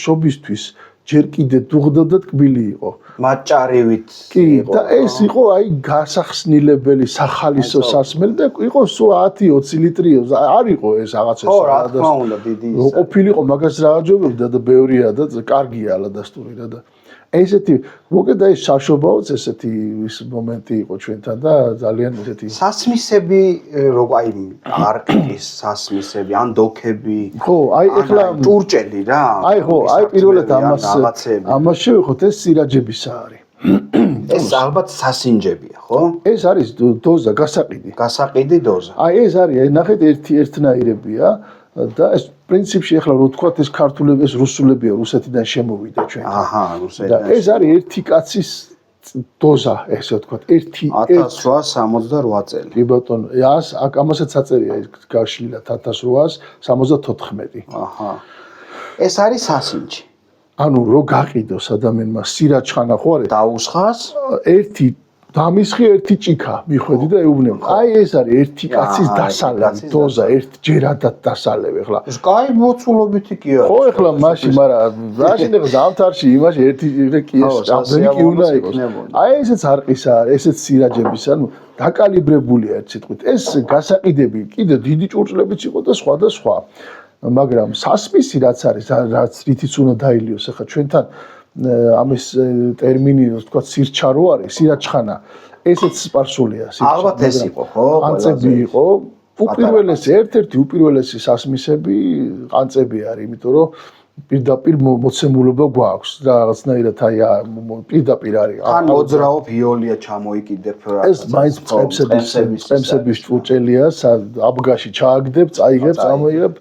შობისთვის ჯერ კიდე დუღდა და ტკბილი იყო. მაჭარივით კი და ეს იყო აი გასახსნილებელი სახალისო სასმელი და იყო სულ 10-20 ლიტრი არ იყო ეს რაღაცა ხო რა თქმა უნდა დიდი ის ყოფილიყო მაგას რა აჯობებდა და ბევრია და კარგია ალადასტური და ესეთი მოკედა ეს საშობაოც ესეთი ის მომენტი იყო ჩვენთან და ძალიან ესეთი სასმისები აი არკის სასმისები ან დოქები ხო აი ეხლა ჭურჭელი რა აი ხო აი პირველად ამას შევეხოთ ეს სირაჯებისა არის ეს ალბათ სასინჯებია ხო ეს არის დოზა გასაყიდი დოზა აი ეს არის აი ნახეთ ერთნაირებია და ეს პრინციპში ახლა რო თქვათ ეს ქართულები ეს რუსულებია რუსეთიდან შემოვიდა ჩვენთან აჰა რუსეთიდან და ეს არის ერთი კაცის დოზა ესე ვთქვათ 1868 წელი კი ბატონო აქ ამასაც აწერია ეს გაშლილად 1874 აჰა ეს არის სასინჯი ანუ რო გაყიდოს ადამიანმა სირაჩხანა ხო არის დაუსხას ერთი დამისხი ერთი ჭიქა მიხვედი და ეუბნები. აი ეს არის ერთი კაცის დასალევი დოზა, ერთი ჯერადად დასალევი ახლა. ეს კაი მოცულობითი კი არის. ხო ახლა მაშინ, მაგრამ რაშინ ეხლა ზამთარში იმაში ერთი კი ეს ამდენი კი უნდა იყოს. აი ესეც არყისა არის, ესეც სირაჯების, ანუ დაკალიბრებულია ერთ სიტყვით. ეს გასაყიდები კიდე დიდი ჭურჭლებიც იყო და სხვა და სხვა. მაგრამ სასმისი რაც არის, რაც რითიც უნდა დაილიოს ახლა ჩვენთან ამის ტერმინი თქვა სირჩარო არის სირაჩხანა ესეც სპარსულია ალბათ ეს იყო ხო ყანწები იყო უპირველესი ერთ-ერთი უპირველესი სასმისები ყანწები არის იმიტომ რომ პირდაპირ მოცემულობა გვაქვს და რაღაცნაირად აი პირდაპირ არის ან მოძრაო ვიოლია ჩამოიკიდებ ეს მაინც წემსების ჭურჭელია აბგაში ჩააგდებ წაიღებ წამოიღებ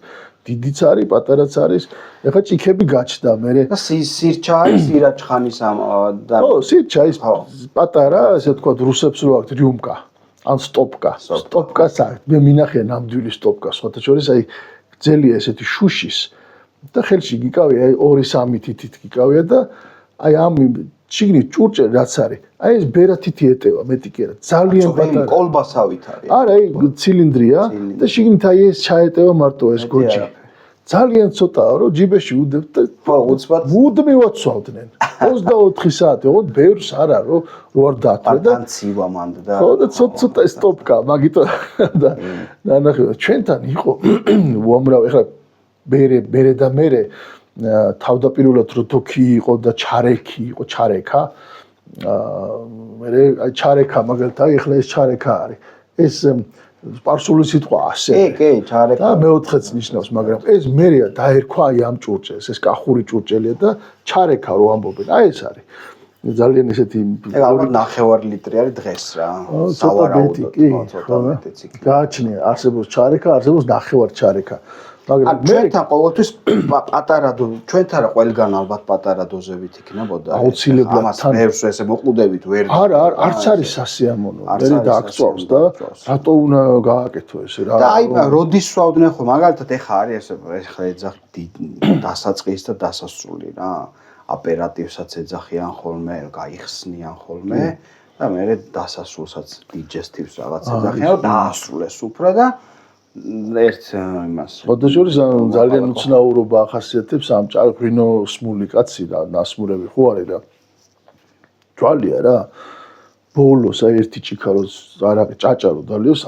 დიდიც არის, პატარაც არის. ეხლა ჭიქები გაჩნდა მე. და სირჩა არის სირაჩხანის და ხო, სირჩა ის პატარა, ასე ვთქვათ, რუსებს რო აქვს რიუმკა, ან სტოპკა. სტოპკას აქვს. მე მინახე ნამდვილი სტოპკა, სხვათა შორის აი გძელია ესეთი შუშის და ხელში გიკავია, აი 2-3 თითით გიკავია და აი ამ შიგნით ჭურჭელი რაც არის. აი ეს ბერათითი ეტევა, მეტი კი არა, ძალიან პატარა. კოლბასავით არის. არა, აი ცილინდრია და შიგნით აი ეს ჩაეტევა მარტო ეს გოჯი. ძალიან ცოტაა რომ ჯიბეში უდებთ და ხო უცბად მუდმივად ცვავდნენ 24 საათი ოღონდ ბევრს არა რომ არ დაათვე და ცივა მანდ და ხო და ცოტა სტოპკა მაგიტო და ნახე ჩვენთან იყო უამრავი ახლა ბერე და მერე თავდაპირველად რო თოქი იყო და ჩარექი იყო ჩარეკა მერე აი ჩარეკა მაგალითად ახლა ეს ჩარეკა არის ეს სპარსული სიტყვა ასე. კი, ჩარეკა. და მეოთხეც ნიშნავს, მაგრამ ეს მერია დაერქვა აი ამ ჭურჭელს, ეს კახური ჭურჭელია და ჩარეკა რო ამბობენ. აი ეს არის. ძალიან ესეთი ალბათ 9 ლიტრი არის დღეს რა. სავარაუდოდ, ცოტა მეტიც იქნება. გააჩნია, არსებობს ჩარეკა, არსებობს 9 ჩარეკა. მაგრამ ჩვენთან ყოველთვის პატარა ჩვენთან რა ყველგან ალბათ პატარა დოზებით იქნებოდა. აუცილებლად ამას ბევრს ესე მოყუდებით ვერ. არა, არც არის სასიამოვნო. მე დააგწევს და რატო უნდა გააკეთო ესე რა. და აი როდის ვსვავდნენ ხო მაგალითად ეხა არის ესე ეხლა ეძახი დასაწყის და დასასრული რა. ოპერატივსაც ეძახიან ხოლმე, გაიხსნიან ხოლმე და მე დასასრულსაც digestive რაღაც ეძახიან და დაასრულეს უფრო და ერთ იმას. ხოდაშორის ძალიან უცნაურობა ახასიათებს ამ ღვინო სმული კაცი და ნასმურები ხო არის და ჯვალია რა. ბოლოს აი ერთი ჭიქაროს არაყი ჭაჭარო დალიოს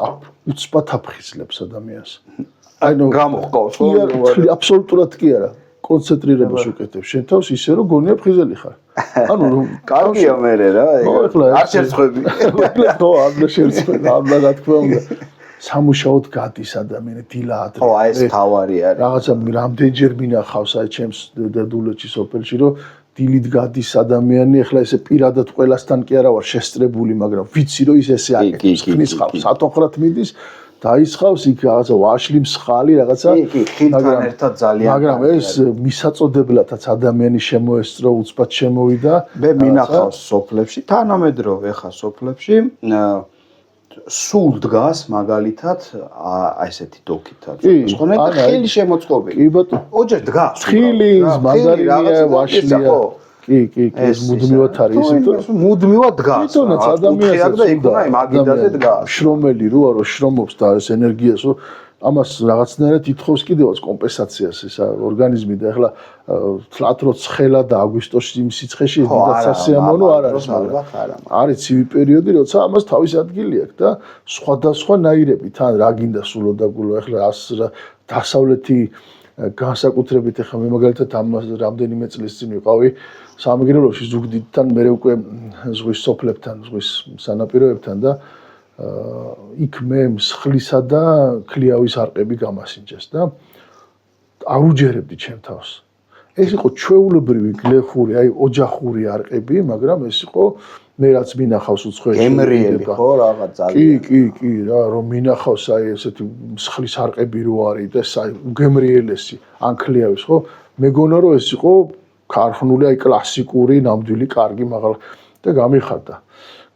უცბად აფხიზლებს ადამიანს. აი ნუ გამოხკავს ხო? აბსოლუტურად კი არა. კონცენტრირებას უკეთებს შენ თავს ისე რომ გონია ფხიზელი ხარ. ანუ კარგია მე რა. არ შერცხვები. ხო, არ შერცხვები, არ რა თქმა უნდა. სამუშაოდ გადის ადამიანი დილა ადრე. ხო, აი ეს თავარი არის. რაღაცა რამდენჯერ მინახავს აი ჩემს დედულეთში სოფელში რომ დილით გადის ადამიანი, ეხლა ესე პირადად ყველასთან კი არა ვარ შესწრებული, მაგრამ ვიცი რომ ის ესე აკეთებს, ხნის ხავს, სათოხრად მიდის დაისხავს იქ რაღაცა ვაშლი მსხალი რაღაცა კი ხილთან ერთად ძალიან მაგრამ ეს მისაწოდებლათაც ადამიანი შემოესწრო უცბად შემოვიდა მე მინახავს სოფლებში თანამედროვე ხა სოფლებში სულ დგას მაგალითად აი ესეთი დოკითაც ხონე და ხილი შემოწყობილი კი ბატონო ოჯერ დგას ხილი მაგარია ვაშლია კი ეს მუდმივად არის ისე მუდმივად დგას თვითონაც ადამიანს და იქ უნდა მაგიდაზე დგას შრომელი რო არო შრომობს და ეს ენერგიას ამას რაღაცნაირად ითხოვს კიდევაც კომპენსაციას ეს ორგანიზმი და ეხლა თლათ რო ცხელა და აგვისტოში იმ სიცხეში დიდად სასიამოვნო არ არის მაგრამ არის ცივი პერიოდი როცა ამას თავის ადგილი აქვს და სხვადასხვა ნაირები თან რა გინდა სულოდაგულო ეხლა დასავლეთი განსაკუთრებით ეხლა მე მაგალითად ამას რამდენიმე წლის წინ ვიყავი სამეგრელოში ზუგდიდთან მე უკვე ზღვის სოფლებთან ზღვის სანაპიროებთან და იქ მე მსხლისა და ქლიავის არყები გამასინჯეს და აუჯერებდი ჩემ თავს. ეს იყო ჩვეულებრივი გლეხური, აი ოჯახური არყები, მაგრამ ეს იყო მე რაც მინახავს უცხოეთში. გემრიელი ხო რაღაც ძალიან. კი რა რომ მინახავს აი ესეთი მსხლის არყები რო არის და აი უგემრიელესი ან ქლიავის ხო? მეგონა რომ ეს იყო ქარხნული აი კლასიკური ნამდვილი კარგი მაღალ და გამიხარდა.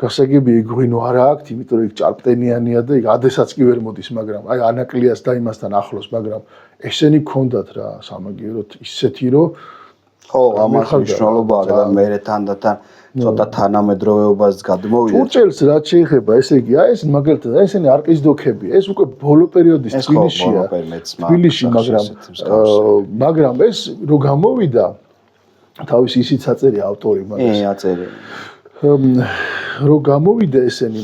გასაგებია ღვინო არა აქვს, იმიტომ რომ იქ ჭარბტენიანია და იქ ადესაც კი ვერ მოდის, მაგრამ აი ანაკლიას და იმასთან ახლოს, მაგრამ ესენი გქონდათ რა სამაგიეროდ ისეთი რომ ხო, ამას მნიშვნელობა აქვს და მე თანდათან ცოტა თანამედროვეობას გადმოვიდა. ჭურჭელს რაც შეეხება, ესე იგი, აი ეს მაგალითად ესენი არყის დოქებია, ეს უკვე ბოლო პერიოდის თბილისშია. თბილისში, მაგრამ ეს რო გამოვიდა თავის ისიც აწერია ავტორი მაგას. აწერია. რო გამოვიდა ესენი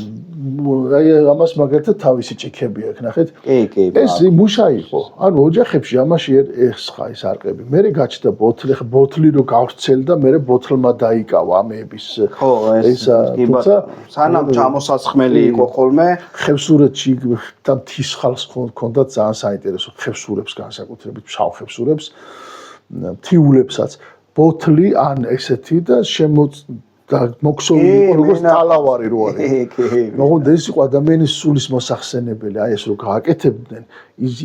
აი ამას მაგალითად თავისი ჭიქები აქვს ნახეთ კი ეს მუშა იყო ანუ ოჯახებში ამაში ესხა ეს არყები მე გაჩნდა ბოთლი ხა ბოთლი რო გავრცელდა მე ბოთლმა დაიკავა ამების ხო ეს თუმცა სანამ ჩამოსაცხმელი იყო ხოლმე ხევსურეთში და მთის ხალხს ჰქონდა ძალიან საინტერესო ხევსურებს განსაკუთრებით შავ ხევსურებს მთიულებსაც ბოთლი ან ესეთი და და მოქსოვილი იყო როგორც ტალავარი რო არის. მაგრამ ეს იყო ადამიანის სულის მოსახსენებელი, აი ეს რო გააკეთებდნენ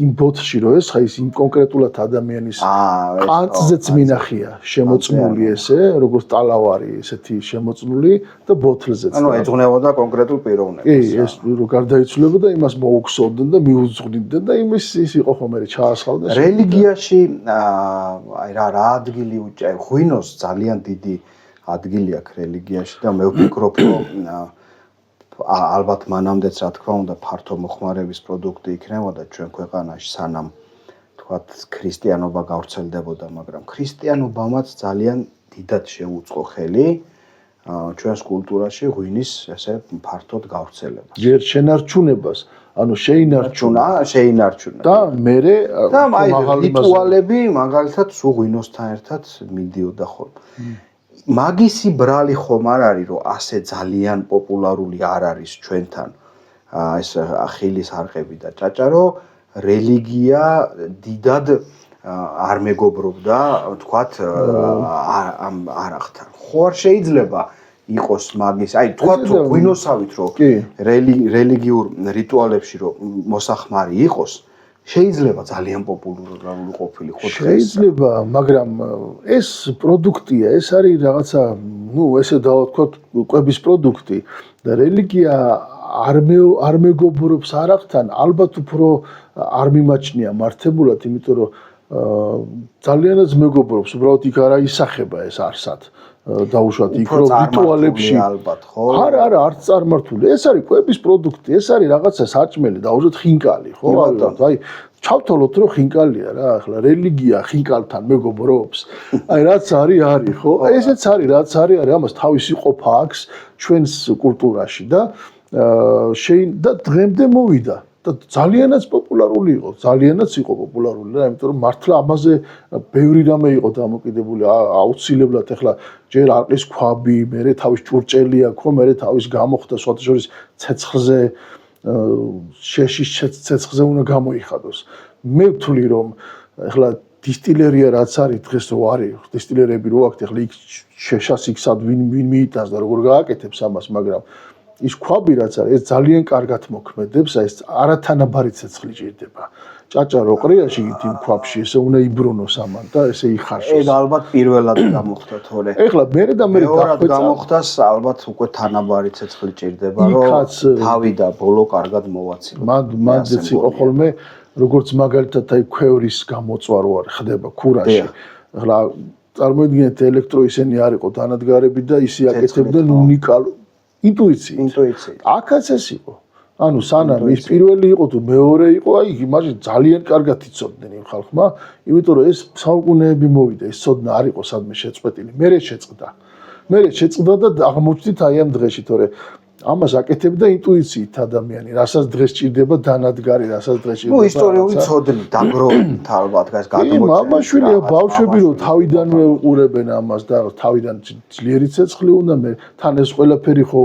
იმ ბოთლში რო ეს ხა ის იმ კონკრეტულად ადამიანის ყანწზეც მინახია შემოწმული ესე, როგორც ტალავარი ესეთი შემოწმული და ბოთლზეც. ანუ ეძღვნებოდა კონკრეტულ პიროვნებას. კი, ეს რო გარდაიცვლებოდა იმას მოუხსოვდნენ და მიუძღვნიდნენ და იმის ის იყო ხომ მე ჩაასხალდა. რელიგიაში აი რა ადგილი უჭერს ღვინოს ძალიან დიდი ადგილი აქვს რელიგიაში და მე ვფიქრობ რომ ალბათ მანამდეც რა თქმა უნდა ფართო მოხმარების პროდუქტი იქნებოდა ჩვენ ქვეყანაში სანამ თქვათ ქრისტიანობა გავრცელდებოდა მაგრამ ქრისტიანობამაც ძალიან დიდად შეუწყო ხელი ჩვენს კულტურაში ღვინის ესე ფართოდ გავრცელებას. ჯერ შენარჩუნებას ანუ შეინარჩუნა და მე და აი რიტუალები მაგალითად სულ ღვინოსთან ერთად მიდიოდა ხოლმე. მაგისი ბრალი ხომ არ არის რომ ასე ძალიან პოპულარული არ არის ჩვენთან ეს ხილის არყები და ჭაჭარო რელიგია დიდად არ მეგობრობდა, თქვათ, ამ არახთან. ხო არ შეიძლება იყოს მაგის, აი თქვათ რომ გვინოსავით რომ რელიგიურ რიტუალებში რომ მოსახმარი იყოს, შეიძლება ძალიან პოპულარული ყოფილიყო დღეს. შეიძლება, მაგრამ ეს პროდუქტია, ეს არის რაღაცა, ესე დავთქვათ, კვების პროდუქტი და რელიგია არ მეგობრობს არახთან, ალბათ უფრო არ მიმაჩნია მართებულად, იმიტომ რომ ძალიანაც მეგობრობს, უბრალოდ იქ არა ისახება ეს არსად. დაუშვათ იქ რომ რიტუალებში ალბათ ხო? არა, არც წარმართული. ეს არის კვების პროდუქტი, ეს არის რაღაცა საჭმელი, დაუშვათ ხინკალი, ხო? აი, ჩავთვალოთ რომ ხინკალია რა, ახლა რელიგია ხინკალთან მეგობრობს. აი, რაც არის, ხო? ესეც არის, რაც არის, ამას თავისი ყოფა აქვს ჩვენს კულტურაში და და დღემდე მოვიდა. და ძალიანაც პოპულარული იყო, ძალიანაც იყო პოპულარული რა, იმიტომ რომ მართლა ამაზე ბევრი რამე იყო დამოკიდებული, აუცილებლად ახლა ჯერ არყის ქვაბი, მერე თავის ჭურჭელი აქვს, ხო, მერე თავის გამოხდა, სხვათა შორის ცეცხლზე, შეშის ცეცხლზე უნდა გამოიხადოს. მე ვთვლი რომ ახლა დისტილერია რაც არის დღეს რო არის, დისტილერები რო აქვს, ახლა იქ შეშას იქსად ვინ მიიტანს და როგორ გააკეთებს ამას, მაგრამ ის ქვაბი რაც არის, ეს ძალიან კარგად მოქმედებს, ეს არათანაბარი ცეცხლი ჭირდება. ჭაჭარო ყრიაში იმ ქვაბში ესე უნდა იბრუნოს ამან და ესე იხარშოს. ეგ ალბათ პირველად გამოხდა თორე. ეხლა მერე გამოხდას ალბათ უკვე თანაბარი ცეცხლი ჭირდება, რომ თავი და ბოლო კარგად მოვაცილო. მანდეც იყო ხოლმე როგორც მაგალითად აი ქვევრის გამოწვა რო არ ხდება ქურაში. ეხლა წარმოიდგინეთ ელექტრო ისინი არ იყო დანადგარები და ისი აკეთებდნენ უნიკალურ ინტუიციით. აქაც ეს იყო. ანუ სანამ ის პირველი იყო თუ მეორე იყო, აი იმაში ძალიან კარგად იცოდნენ იმ ხალხმა, იმიტომ რომ ეს საუკუნეები მოვიდა, ეს ცოდნა არ იყო სადმე შეწყვეტილი. მერე შეწყდა და აღმოჩნდით აი ამ დღეში, თორე ამას აკეთებდა ინტუიციით ადამიანი, რასაც დღეს ჭირდება დანადგარი, რასაც დღეს ჭირდება. ისტორიული ცოდნით დაგროვებით ალბათ ეს გადმოწერილი. მამაშვილია ბავშვები რომ თავიდანვე უყურებენ ამას და თავიდან ძლიერი ცეცხლი უნდა მე თან ეს ყველაფერი ხო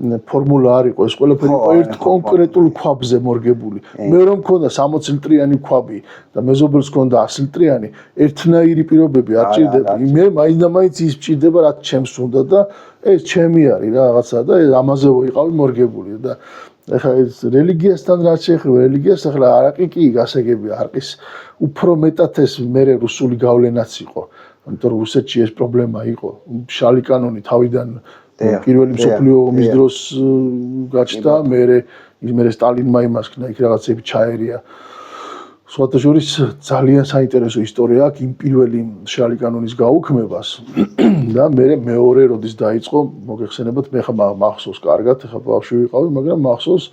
ფორმულა არ იყო, ეს ყველაფერი ერთ კონკრეტულ ქვაბზე მორგებული. მე რომ მქონდა 60 ლიტრიანი ქვაბი და მეზობელს მქონდა 100 ლიტრიანი, ერთნაირი პირობები არ ჭირდება. მე მაინც ის ჭირდება, რაც ჩემს უნდა და ეს ჩემი არის რაღაცა და ამაზე ვიყავი მორგებული და ეხლა ეს რელიგიასთან რაც შეეხება, რელიგიას ახლა არაყი კი გასაგებია, არყის უფრო მეტად ეს მერე რუსული გავლენაც იყო. იმიტომ რომ რუსეთში ეს პრობლემა იყო. შალი კანონი თავიდან პირველი მსოფლიო ომის დროს გაჩნდა, მერე სტალინმა იმასქნა, იქ რაღაცები ჩაერია. სხვათა შორის ძალიან საინტერესო ისტორია აქვს იმ პირველი შალი კანონის გაუქმებას და მეორე როდის დაიწყო, მოგეხსენებათ, მე ხა მახსოვს კარგად, ხა ბავშვი ვიყავი, მაგრამ მახსოვს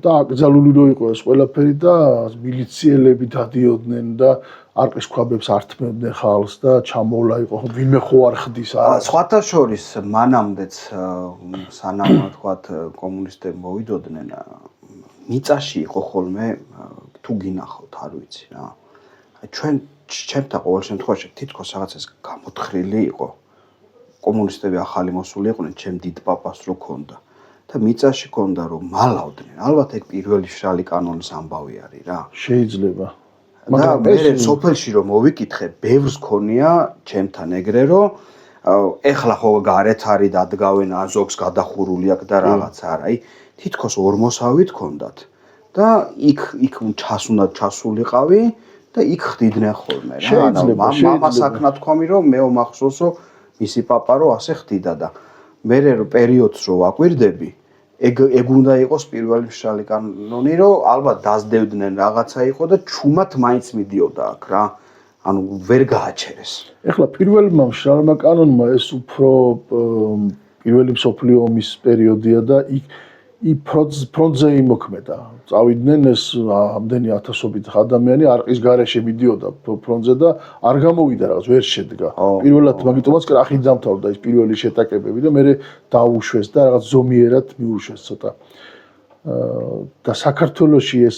და აკრძალული რო იყო ეს ყველაფერი და მილიციელები დადიოდნენ და არყის ქვაბებს ართმევდნენ ხალხს და ჩამოვლა იყო ვინმე ხო არ ხდის არა. სხვათა შორის მანამდეც სანამ თქვათ კომუნისტები მოვიდოდნენ, მიწაში იყო ხოლმე თუ გინახავთ, არ ვიცი რა. ჩვენ ჩემთან ყოველ შემთხვევაში თითქოს რაღაცას გამოთხრილი იყო. კომუნისტები ახალი მოსული იყვნენ, ჩემ დიდ პაპას რო ქონდა. და მიწაში ქონდა რომ მალავდნენ. ალბათ ეგ პირველი შალი კანონის ამბავი არის რა. შეიძლება. მაგრამ მე სოფელში რომ მოვიკითხე, ბევრს ქონია ჩემთან ეგრე რომ ეხლა ხო გარეთ არის დადგავენ აზოგს გადახურული აქვს და რაღაც არა. აი თითქოს 40-ავით ქონდათ. და იქ უნდა ჩასულიყავი და იქ ხდიდნენ ხოლმე რა. ანუ მამა საქნა თქვამი რომ მე მახსოვსო მისი პაპა რო ასე ხდიდა და მე პერიოდს რო ვაკვირდები, ეგ უნდა იყოს პირველი შალი კანონი, რომ ალბათ დაძდევდნენ რაღაცა იყო და ჩუმად მაინც მიდიოდა აქ რა. ანუ ვერ გააჩერეს. ეხლა პირველმა შალმა კანონმა ეს უფრო პირველი მსოფლიო ომის პერიოდია და იქ ფრონტზე იმოქმედა. წავიდნენ ეს ამდენი ათასობით ადამიანი არყის გარეშე მიდიოდა ფრონტზე და არ გამოვიდა რაღაც, ვერ შედგა. პირველად მაგიტომაც კრახით დამთავრდა ის პირველი შეტაკებები და მე დაუშვეს და რაღაც ზომიერად მიუშვეს ცოტა. და საქართველოში ეს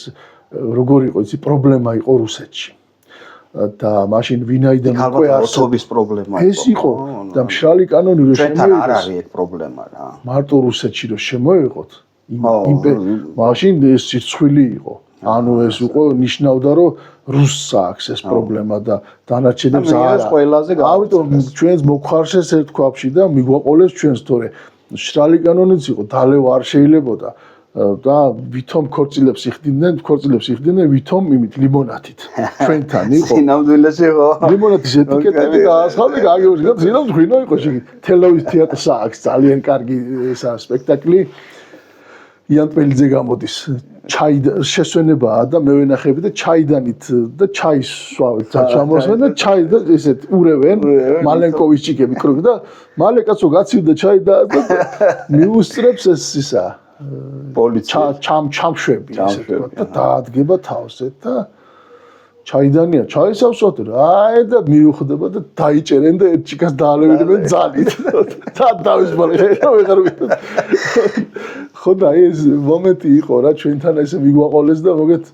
როგორ იყო, იცი პრობლემა იყო რუსეთში. და მაშინ ვინაიდან უკვე არსობის პრობლემა იყო. ეს იყო და მშრალი კანონი რო შემოიღეს. ჩვენთან არ არის ეგ პრობლემა რა. მარტო რუსეთში რო შემოიღოთ მაშინ ეს სირცხვილი იყო. ანუ ეს უკვე ნიშნავდა რომ რუსს აქვს ეს პრობლემა და დანარჩენებს არა. ამიტომ ჩვენს მოხარშეს ერთქვაფში და მიგვაყოლეს ჩვენს თორე შრალი კანონიც იყო დალევ არ შეიძლებოდა და ვითომ ქორწილებს იხდიდნენ ვითომ იმით ლიმონათით ჩვენთან იყო სინამდვილეს იყო ლიმონათის ეტიკეტები დაასხავდა გაგიორგა სინამდვილო იყო შეგი თელავის თეატრს აქვს ძალიან კარგი ესა სპექტაკლი იან პელიძე გამოდის ჩაი შესვენებაა და მე ვენახები და ჩაიდანით და ჩაის სვავით ჩამოსვენ და ჩაი და ესეთ ურევენ მალენკოვის ჭიქები კრუგ და მალე კაცო გაცივდა ჩაი და მიუსწრებს ეს ისა პოლიცია ჩამშვები ესე და დაადგება თავზე და ჩაიდანია ჩაისავსოთ რა და მიუხდება და დაიჭერენ და ერთ ჭიქას დაალევინებენ ძალით და დავისმალე ვეღარ ხო და ეს მომენტი იყო რა ჩვენთან ესე მიგვაყოლეს და მოგეთ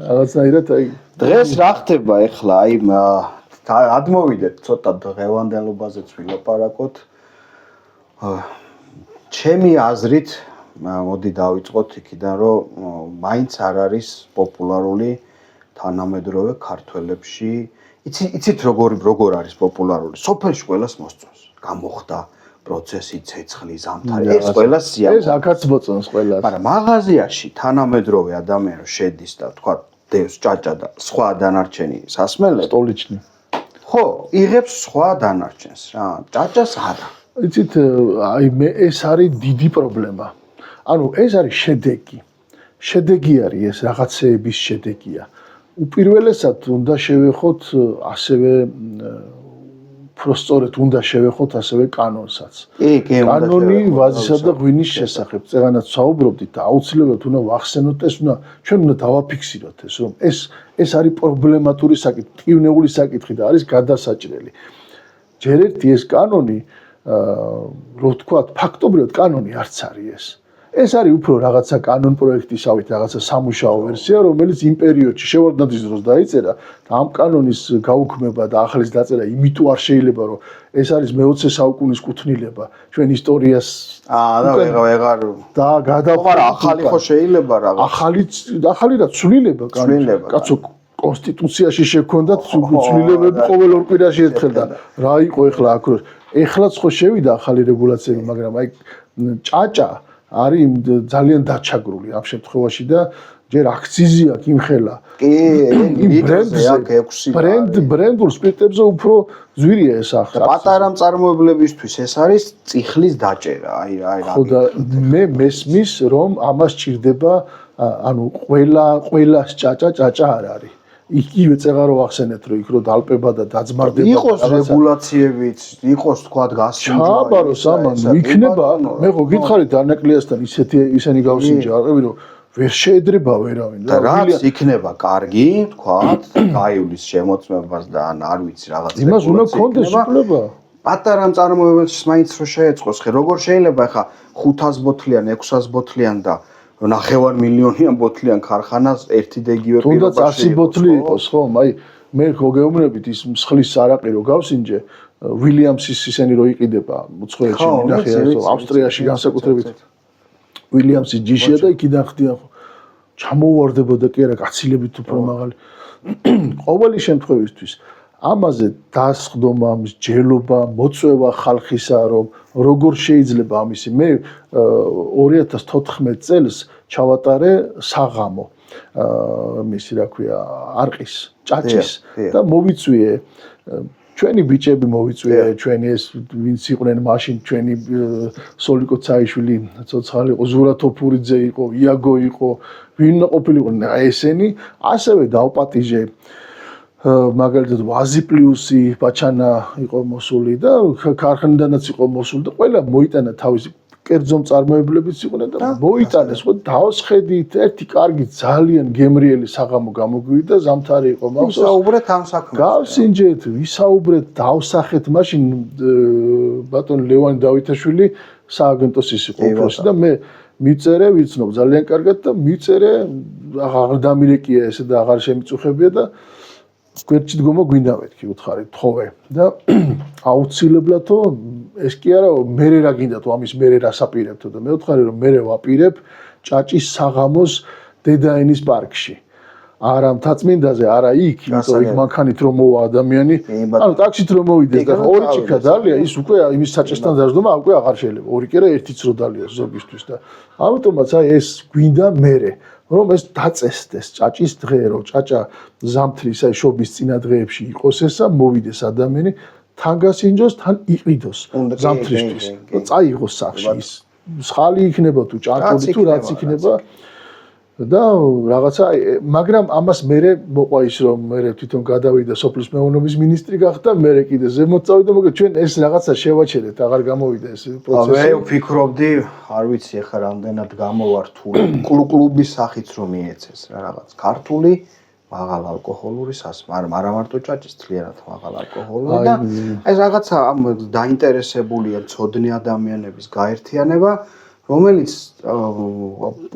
რაღაცნაირად აი დღეს რა ხდება ეხლა აი ადმოვიდეთ ცოტა დღევანდელობაზეც ვილაპარაკოთ ჩემი აზრით მოდი დავიწყოთ იქიდან რომ მაინც არ არის პოპულარული თანამედროვე ქართველებში იცით როგორ არის პოპულარული სოფელში ყველას მოსწონს გამოხდა პროცესი ცეცხლი ზამთარი ეს ყველას სიამოვნებაა ეს აქაც მოწონს ყველას მაგრამ მაღაზიაში თანამედროვე ადამიანი შედის და თქვა დევს ჭაჭა და სხვა დანარჩენი სასმელები სტოლიჩნი ხო იღებს სხვა დანარჩენს რა ჭაჭას არა იცით აი მე ეს არის დიდი პრობლემა ანუ ეს არის შედეგი არის ეს რაღაცეების შედეგია უპირველესად უნდა შევეხოთ ასევე პროსტორეთ უნდა შევეხოთ ასევე კანონსაც. კანონი ვაზისა და ღვინის შესახებ. წეგანაც საუბრობდით და აუცილებლად უნდა ვახსენოთ ეს ჩვენ უნდა დავაფიქსიროთ ეს რომ ეს არის პრობლემატური საკითხი, ტკივნეული საკითხი და არის გადასაჭრელი. ჯერ ერთი ეს კანონი რო ვთქვათ, ფაქტობრივად კანონი არც არის ეს. ეს არის უფრო რაღაცა კანონ პროექტისავით რაღაცა სამუშაო ვერსია, რომელიც იმ პერიოდში შევარდნაძის დროს დაიწერა და ამ კანონის გაუქმება და ახლის დაწერა იმიტომ არ შეიძლება რომ ეს არის მე-20 საუკუნის კუთვნილება ჩვენ ისტორიას და ვეღარ და გადავყარა ახალი ხო შეიძლება რაღაც ახალი რა ცვლილება კაცო კონსტიტუციაში შექონდათ ცვლილებები ყოველ ორ კვირაში ერთხელ და რა იყო ეხლა აქ ეხლაც ხო შევიდა ახალი რეგულაციები მაგრამ აი ჭაჭა არის ძალიან დაჩაგრული ამ შემთხვევაში და ჯერ აქციზი აქვს იმხელა. კი, ბრენდულ სპირტებზე უფრო ზვირია ეს ახლა. პატარა მწარმოებლებისთვის ეს არის წიხლის დაჭერა, აი რა. ხო და მე მესმის რომ ამას ჭირდება ანუ ყველას ჭაჭა არ არის. იგივე წეღარო ახსენეთ რომ იქ რო დალპება და დაძმარდება იყოს რეგულაციებიც იყოს თქვათ გასინჯვა ჩაბაროს ამან იქნება მე ხო გითხარით არნაკლიასთან ისენი გავსინჯარები რომ ვერ შეედრება ვერავინ და რაც იქნება კარგი თქვათ გაივლის შემოწმებას და ან არ ვიცი რაღაც იმას უნდა კონდეს უფლება პატარა მწარმოებელს მაინც რო შეეწყოს ხე როგორ შეიძლება ხა 500 ბოთლიან 600 ბოთლიან და 9 მილიონიან ბოთლიან ქარხანას ერთი და იგივე პირობაში. თუნდაც 100 ბოთლი იყოს, ხო? აი მე ხო გეუბნებით ის მსხლის სარაყი რო გავსინჯე, ვილიამსის ისენი რო იყიდება, უცხოეთში მინახე ავსტრიაში განსაკუთრებით. ვილიამსის ჯიშია და იქიდან ხდიან ჩამოვარდებოდა კი არა კაცილებით უფრო მაღალი. ყოველი შემთხვევისთვის ამაზე დასხდომა, მსჯელობა, მოწვევა ხალხისა რომ როგორ შეიძლება ამისი მე 2014 წელს ჩავატარე საღამო მისი რა ქვია არყის ჭაჭის და მოვიწვიე ჩვენი ბიჭები მოვიწვიე ჩვენი ეს ვინც იყვნენ მაშინ ჩვენი სოლიკო ცაიშვილი ცოცხალი იყო ზურა თოფურიძე იყო იაგო იყო ვინ ყოფილიყო ესენი ასევე დავპატიჟე მაგალითად ვაზი პლუსი ბაჩანა იყო მოსული და ქარხნიდანაც იყო მოსული და ყველა მოიტანა თავისი კერძო მწარმოებლებიც იყვნენ და მოიტანეს ხო დავსხედით ერთი კარგი ძალიან გემრიელი საღამო გამოგვივიდა ზამთარი იყო ვისაუბრეთ ამ საქმეს გავსინჯეთ ვისაუბრეთ დავსახეთ მაშინ ბატონ ლევან დავითაშვილი სააგენტოს ის იყო უფროსი და მე მიწერე ვიცნობ ძალიან კარგად და მიწერე აღარ დამირეკია ესე და აღარ შემიწუხებია და გვერდში დგომა გვინდა მეთქი უთხარი თხოვე და აუცილებლადო ეს კი არა მე რა გინდა თუ ამის მე რასაპირებთო და მეუთხარი რომ მე ვაპირებ ჭაჭის საღამოს დედაენის პარკში არა მთაწმინდაზე არა იქ იმიტომ იქ მანქანით რომ მოვა ადამიანი ანუ ტაქსით რომ მოვიდეს და ორი ჭიქა დალია ის უკვე იმის საჭესთან დაждომა უკვე აღარ შეიძლება ორი კი არა ერთიც რო დალიოს ზოგისთვის და ამიტომაც აი ეს გვინდა მე რომ ეს დაწესდეს ჭაჭის დღე რომ ჭაჭა ზამთრის აი შობის წინა დღეებში იყოს ესა მოვიდეს ადამიანი თან გასინჯოს თან იყიდოს ზამთრისთვის და წაიღოს სახში ის ხალი იქნება თუ ჭარბი თუ რაც იქნება და რაღაცა მაგრამ ამას მე მოყვა ის რომ მე თვითონ გადავიდა სოფლის მეურნეობის მინისტრი გახდა მე კიდე ზემოთ წავიდა მაგრამ ჩვენ ეს რაღაცა შევაჩერეთ აღარ გამოვიდა ეს პროცესი მე ვფიქრობდი არ ვიცი ახლა რამდენად გამოვართული კლუბის სახით რომ მიეცეს რა რაღაც ქართული მაღალ ალკოჰოლური სასმელი არა მარტო ჭაჭის თლიანად მაღალ ალკოჰოლური და ეს რაღაცა დაინტერესებულია მცოდნე ადამიანების გაერთიანება რომელიც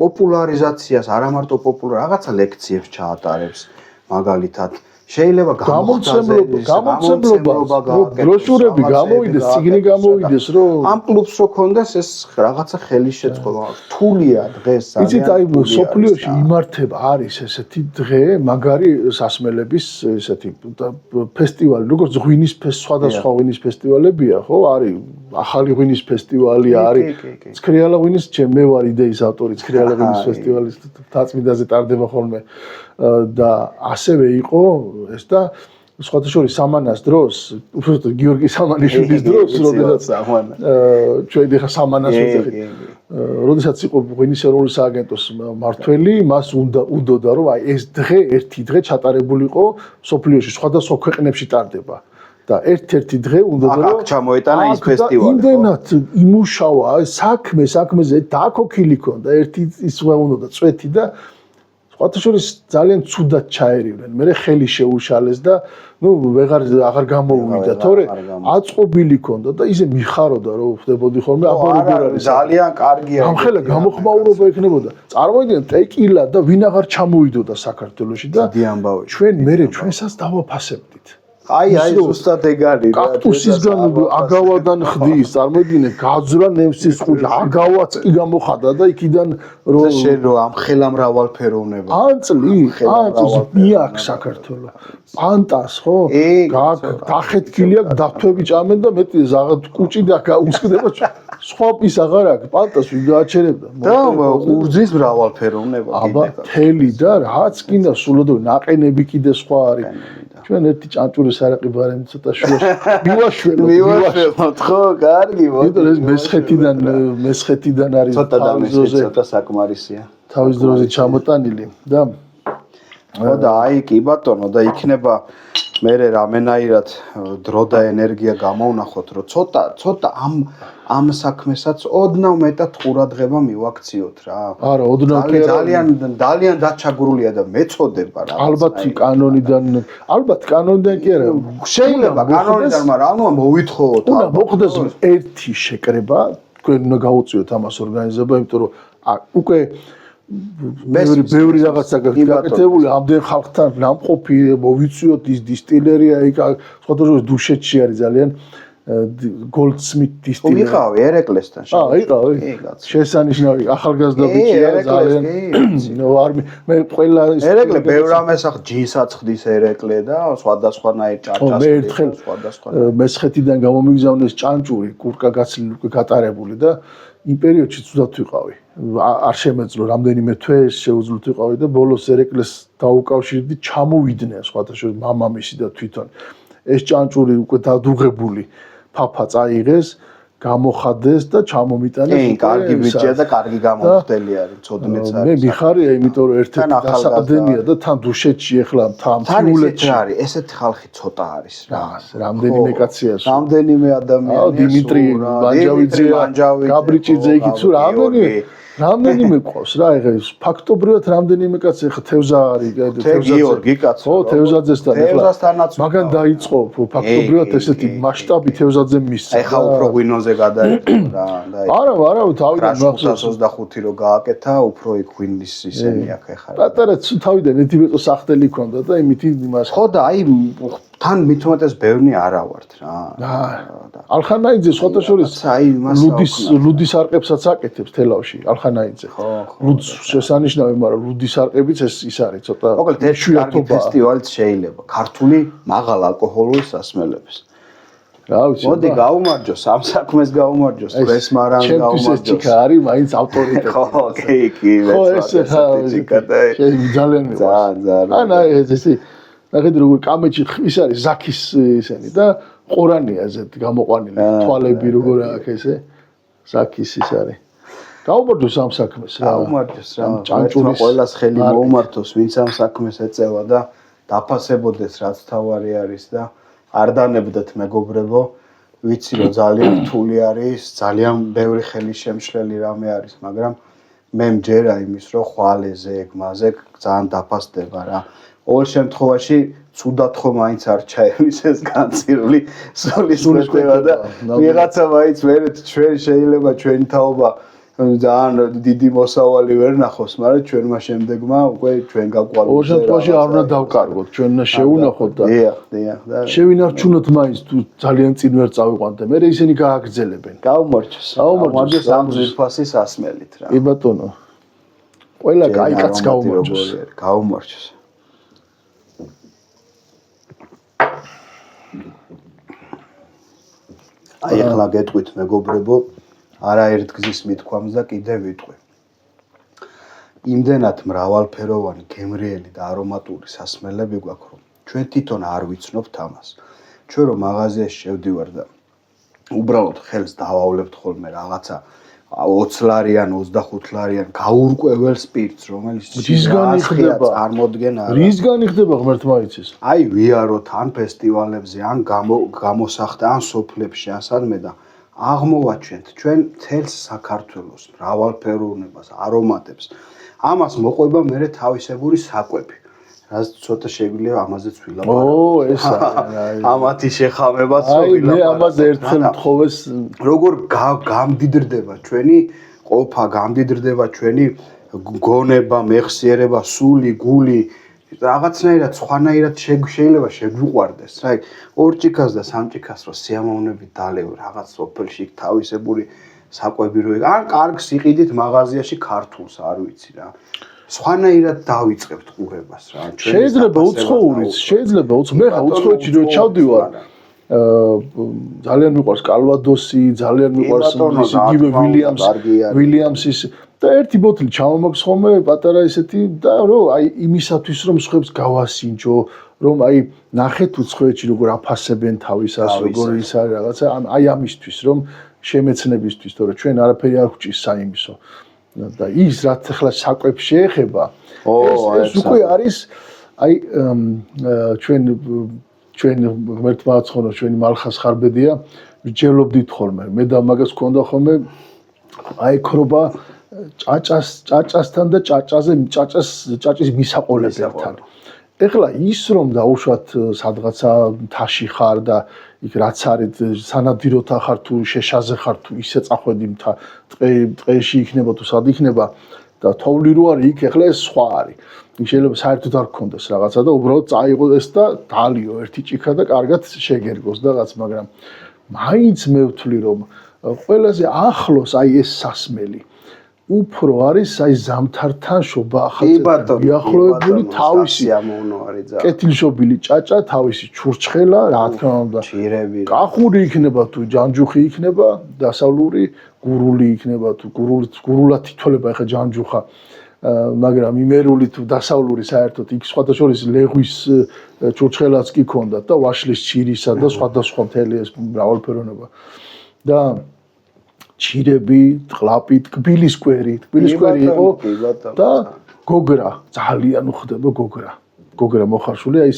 პოპულარიზაციას არა მარტო რაღაცა ლექციებს ჩაატარებს მაგალითად შეიძლება გამომცემლობა ბროშურები გამოვიდეს ციგნი გამოვიდეს რომ ამ კლუბს რო ქონდეს ეს რაღაცა ხელის შეწყობა რთულია დღეს იცით აი სოფლიოში იმართება არის ესეთი დღე მაგარი სასმელების ესეთი ფესტივალი როგორც ღვინის სხვადასხვა ღვინის ფესტივალებია ხო არის ახალი ღვინის ფესტივალი არის ცქრიალა ღვინის მე ვარ იდეის ავტორი ცქრიალა ღვინის ფესტივალის თაწმინდაზე ტარდება ხოლმე და ასევე იყო ეს და სხვათა შორის სამანას დროს უბრალოდ გიორგი სამანიშვილის დროს როდესაც ჩვენ ახლა სამანას ვეძახით როდესაც იყო ღვინის ეროვნული სააგენტოს მმართველი მას უნდოდა რომ აი ეს დღე ერთი დღე ჩატარებულიყო სოფლიოში სხვადასხვა ქვეყნებში ტარდება და ერთ-ერთი დღე უნდა რომ ჩამოეტანა ის ფესტივალი. იმდენად იმუშავა, საქმეზე დაქოქილი ქონდა, ერთი ის უნდა წვეთი და სხვათა შორის ძალიან ცუდად ჩაერივნენ. მე ხელი შეუშალეს და აღარ გამოვიდა, თორე აწყობილი ქონდა და ისე მიხაროდა რომ ხდებოდი ხოლმე აბორბორ არის. ძალიან კარგია. ამხელა გამოხმაურობა იქნებოდა. წარმოიდგინეთ ტეკილა და ვინ აღარ ჩამოვიდოდა საქართველოში და ჩვენ ჩვენსაც დავაფასებდით. აი ზუსტად ეგ არის კაქტუსისგან აგავადან ხდის წარმოიდგინე გაძრა ნემსის ხუჭი აგავაც კი გამოხადა და იქიდან რომ შენ რომ ამ ხელა მრავალფეროვნება ანწლი მიაქ საქართველო პანტას ხო გახეთქილი აქვს დათვები ჭამენ და მეტი ზაღად კუჭი და გაუსკდება სხვა ის აღარ აქვს პანტას ვინ გააჩერებდა და ყურძის მრავალფეროვნება აბა თელი და რაც კიდე სულადო ნაყენები კიდე სხვა არის ჩვენ ერთი ჭანჭური სარაყი ბარემ ცოტა შუაში მივაშველოთ ხო კარგი მოდი ეს მესხეთიდან არის ცოტა საკმარისია თავის დროზე ჩამოტანილი და ხო და აი კი ბატონო და იქნება მე რამენაირად დრო და ენერგია გამოვნახოთ რომ ცოტა ამ საქმესაც ოდნავ მეტად ყურადღება მივაქციოთ რა არა ოდნავ ძალიან დაჩაგრულია და მეწოდება რა ალბათ კანონიდან კი არა შეიძლება კანონიდან მაგრამ ანუ მოვითხოვოთ უნდა მოხდეს ერთი შეკრება თქვენ უნდა გაუწიოთ ამას ორგანიზება იმიტომ რომ უკვე ბევრი რაღაცა გაკეთებული ამდენ ხალხთან ნამყოფი მოვიწიოთ ის დისტილერია იქ სხვადასხვა დუშეთში არის ძალიან გოლდსმით დისტილერია ვიყავი ერეკლესთან იყავი შესანიშნავი ახალგაზრდა ბიჭია ძალიან მე ყველა ერეკლე ბევრ ამას ახ ჯინსაც ხდის ერეკლე და სხვადასხვანაირ ჭაჭას მე ერთხელ მესხეთიდან გამომიგზავნეს ჭანჭური კურკა გაცლილი უკვე გატარებული და იმ პერიოდში ცუდად ვიყავი არ შემეძლო რამდენიმე თვე შეუძლოთ ვიყავი და ბოლოს ერეკლეს დაუკავშირდი ჩამოვიდნენ სხვათა შორის მამამისი და თვითონ ეს ჭანჭური უკვე დადუღებული ფაფა წაიღეს გამოხადეს და ჩამომიტანეს კი კარგი ბიჭია და კარგი გამოხდელი არის ცოდნეც არის მე მიხარია იმიტომ რომ ერთ-ერთი დასაყრდენია და თან დუშეთში ახლა თამთიულეთში არის ესეთი ხალხი ცოტა არის რა რამდენიმე კაცია რამდენიმე ადამიანია დიმიტრი ბანჯავიძე გაბრიჭიძე იქით სულ რამდენიმე ყავს რა ეხა ფაქტობრივად რამდენიმე კაცი ეხა თევზა არის გიორგი კაცო ხო თევზაძესთან თევზასთანაც მაგან დაიწყო ფაქტობრივად ესეთი მასშტაბი თევზაძე მისცა ეხა უფრო ღვინოზე გადაიწყო რა არა თავიდან მახსოვს 25 რო გააკეთა უფრო იქ ღვინის ისენი აქ ეხა პატარა თავიდან ეთიბეტო სახტელი ქონდა და იმით იმას ხო და აი თან მithumetes ბევრი არა ვართ რა. ალხანაიძე სხვათა შორის ლუდის არყებსაც აკეთებს თელავში ალხანაიძე. ლუდს შესანიშნავი, მაგრამ ლუდის არყებიც ის არის ცოტა. მოკლედ ერთი კარგი ფესტივალიც შეიძლება ქართული მაღალ ალკოჰოლური სასმელების. რა ვიცი. მოდი გაუმარჯოს, ამ საქმეს გაუმარჯოს, პრეს მარან გაუმარჯოს. ჩემთვის ეს ჭიქა არის, მაინც ავტორიტეტი. ხო, კი, ძალიან ძალიან. აი ესე ნახეთ როგორ კამეჩი ის არის ზაქის ისენი და ყორანია ზედ გამოყვანილი თვალები როგორ აქვს ესე ზაქის ის არის. გაუმარჯოს ამ საქმეს რა. გაუმარჯოს რა. ჭანჭურის ყველას ხელი მოუმართოს, ვინც ამ საქმეს ეწევა და დაფასებოდეს რაც თავარი არის და არ დანებდეთ მეგობრებო, ვიცი რომ ძალიან რთული არის, ძალიან ბევრი ხელის შემშლელი რამე არის, მაგრამ მე მჯერა იმის რომ ხვალეზე, გმაზე ძალიან დაფასდება რა. ყოველ შემთხვევაში ცუდად ხო მაინც არ ჩაევის ეს განცირული სოლის მოტევა და ვიღაცა მაინც ჩვენ შეიძლება ჩვენი თაობა ძალიან დიდი მოსავალი ვერ ნახოს, მაგრამ ჩვენმა შემდეგმა უკვე ჩვენ გავყვალოთ. ყოველ შემთხვევაში არ უნდა დავკარგოთ, ჩვენ უნდა შევუნახოთ და დიახ. შევინარჩუნოთ მაინც თუ ძალიან წინ ვერ წავიყვანთ და მე ისინი გააგრძელებენ. გაუმარჯოს. გაუმარჯოს ამ ძვირფასის ასმელით რა. კი ბატონო. ყველა კაი კაც გაუმარჯოს. გაუმარჯოს. აი ახლა გეტყვით მეგობრებო, არაერთგზის მithქვამს და კიდე ვიტყვი. იმდენად მრავალფეროვანი, გემრიელი და არომატული სასმელები გვაქვს, რომ ჩვენ თვითონ არ ვიცნობთ ამას. ჩვენ რომ მაღაზიაში შევდივარ და უბრალოდ ხელს დავავლებთ ხოლმე რაღაცა 20 ლარიან, 25 ლარიან გაურკვეველ სპირტს, რომელიც რისგან იხდება წარმოდგენა არა. რისგან იხდება ღმერთმა იცის. აი ვიაროთ ან ფესტივალებზე, ან გამოსახდა, ან სოფლებში, ან სადმე და აღმოვაჩენთ ჩვენ თელს საქართველოს მრავალფეროვნებას, არომატებს. ამას მოყვება მერე თავისებური საკვები. რაც ცოტა შეგვიძლია ამაზეც ვილაპარაკოთ. ეს არის. ამათი შეხამებაც ვილაპარაკოთ. აი მე ამაზე ერთხელ მთხოვეს როგორ გამდიდრდება ჩვენი ყოფა, გამდიდრდება ჩვენი გონება, მეხსიერება, სული, გული, რაღაცნაირად სხვანაირად შეიძლება შეგვიყვარდეს. რა, ორ ჭიქას და სამ ჭიქას რო სიამოვნებით დალევ რაღაც სოფელში თავისებური საკვები რო ან კარგს იყიდით მაღაზიაში ქართულს, არ ვიცი რა. სხვანაირად დავიწყებთ ყურებას რა. შეიძლება უცხოურიც, შეიძლება მე ხა უცხოეთში რო ჩავდივარ, ძალიან მიყვარს კალვადოსი, ძალიან მიყვარს იგივე ვილიამსის და ერთი ბოთლი ჩამომაგს ხოლმე პატარა ესეთი და რომ აი იმისათვის რომ სხვებს გავასინჯო, რომ აი ნახეთ უცხოეთში როგორ აფასებენ თავისას, როგორ ის არის რაღაცა, აი ამისთვის რომ შემეცნებისთვის, თორე ჩვენ არაფერი არ გვჭირს საიმისო. და ის რაც ახლა საკვებს შეეხება, ეს უკვე არის აი ჩვენ ღმერთმა აცხონო ჩვენი მალხას ხარბედია, ვიჯელობდით ხოლმე. მე და მაგას გქონდა ხოლმე აიქრობა ჭაჭასთან და ჭაჭის მისაყოლებელთან. ეხლა ის რომ დაუშვათ სადღაცა მთაში ხარ და იქ რაც არის სანადიროთა ხარ თუ შეშაზე ხარ თუ ისე წახვედი ტყეში იქნება თუ სად იქნება და თოვლი რო არის იქ ეხლა ეს სხვა არის. იქ შეიძლება საერთოდ არ გქონდეს რაღაცა და უბრალოდ წაიღო ეს და დალიო ერთი ჭიქა და კარგად შეგერგოს და რაღაც, მაგრამ მაინც მე ვთვლი რომ ყველაზე ახლოს აი ეს სასმელი უფრო არის აი ზამთართან შობა ახალწელთან მიახლოებული თავისი კეთილშობილი ჭაჭა, თავისი ჩურჩხელა, რა თქმა უნდა, კახური იქნება თუ ჯანჯუხი იქნება, დასავლური გურული იქნება თუ გურულად ითოლება ახლა ჯანჯუხა, მაგრამ იმერული თუ დასავლური საერთოდ იქ სხვათა შორის ლეღვის ჩურჩხელაც კი ქონდა და ვაშლის ჩირისა და სხვადასხვა მთელი ეს მრავალფეროვნება და ჩირები, ტყლაპი, თბილის კვერი იყო და გოგრა, ძალიან უხდება გოგრა. გოგრა მოხარშული, აი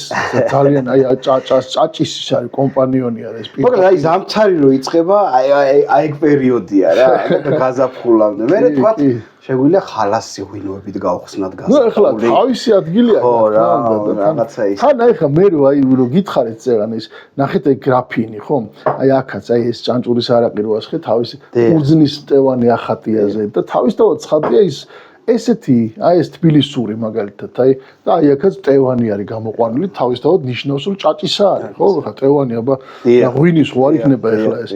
ძალიან აი ჭაჭის არის კომპანიონია ეს პირი. მაგრამ აი ზამთარი რო იწყება, აი პერიოდია რა, გაზაფხულამდე. მე თქვა შეგვიძლია ხალასი ღვინოებით გავხსნათ გაზაფხული. ნუ ეხლა თავისი ადგილია. ხო რა, რაღაცა ის. ხან ეხლა მე რო გითხარით წეგან ის, ნახეთ აი გრაფინი, ხო? აი აქაც აი ეს ჭანჭურის არაყი რო ასხე თავისი უძნის მტევანი ახატიაზე და თავისთავად ცხადია ესეთი, აი ეს თბილისური მაგალითად, და აი აქაც ტევანი არის გამოყვანილი, თავისთავად ნიშნავს, რომ ჭაჭისა არის, ხო? ხა ტევანი აბა ღვინის ხო არ იქნება ახლა ეს.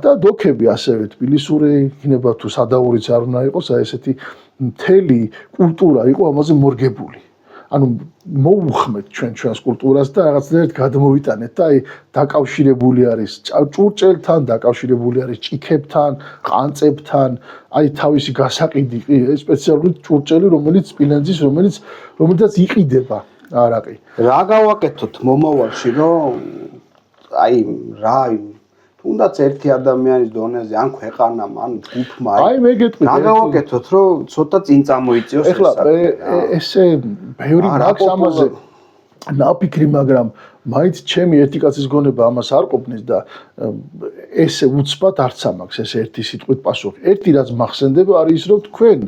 და დოქები ასევე თბილისური იქნება თუ სადაურიც არ უნდა იყოს, აი ესეთი მთელი კულტურა იყო ამაზე მორგებული. ანუ მოუხმეთ ჩვენს კულტურას და რაღაცნაირად გადმოვიტანეთ და აი დაკავშირებული არის ჭურჭელთან, დაკავშირებული არის ჭიქებთან, ყანწებთან, აი თავისი გასაყიდი სპეციალური ჭურჭელი, რომელიც სპილენძის, რომელთაც იყიდება არაყი. რა გავაკეთოთ მომავალში, რომ აი რა თუნდაც ერთი ადამიანის დონეზე ან ქვეყანამ, ან ჯგუფმა აი მე გეტყვი რა გავაკეთოთ, რომ ცოტა წინ წამოიწიოს ეს. ეხლა ესე ბევრი მაქვს ამაზე ნაფიქრი, მაგრამ მაინც ჩემი ერთი კაცის გონება ამას არ ყოფნის და ესე უცბად არც ამაქვს ეს ერთი სიტყვით პასუხი. ერთი რაც მახსენდება არის ის, რომ თქვენ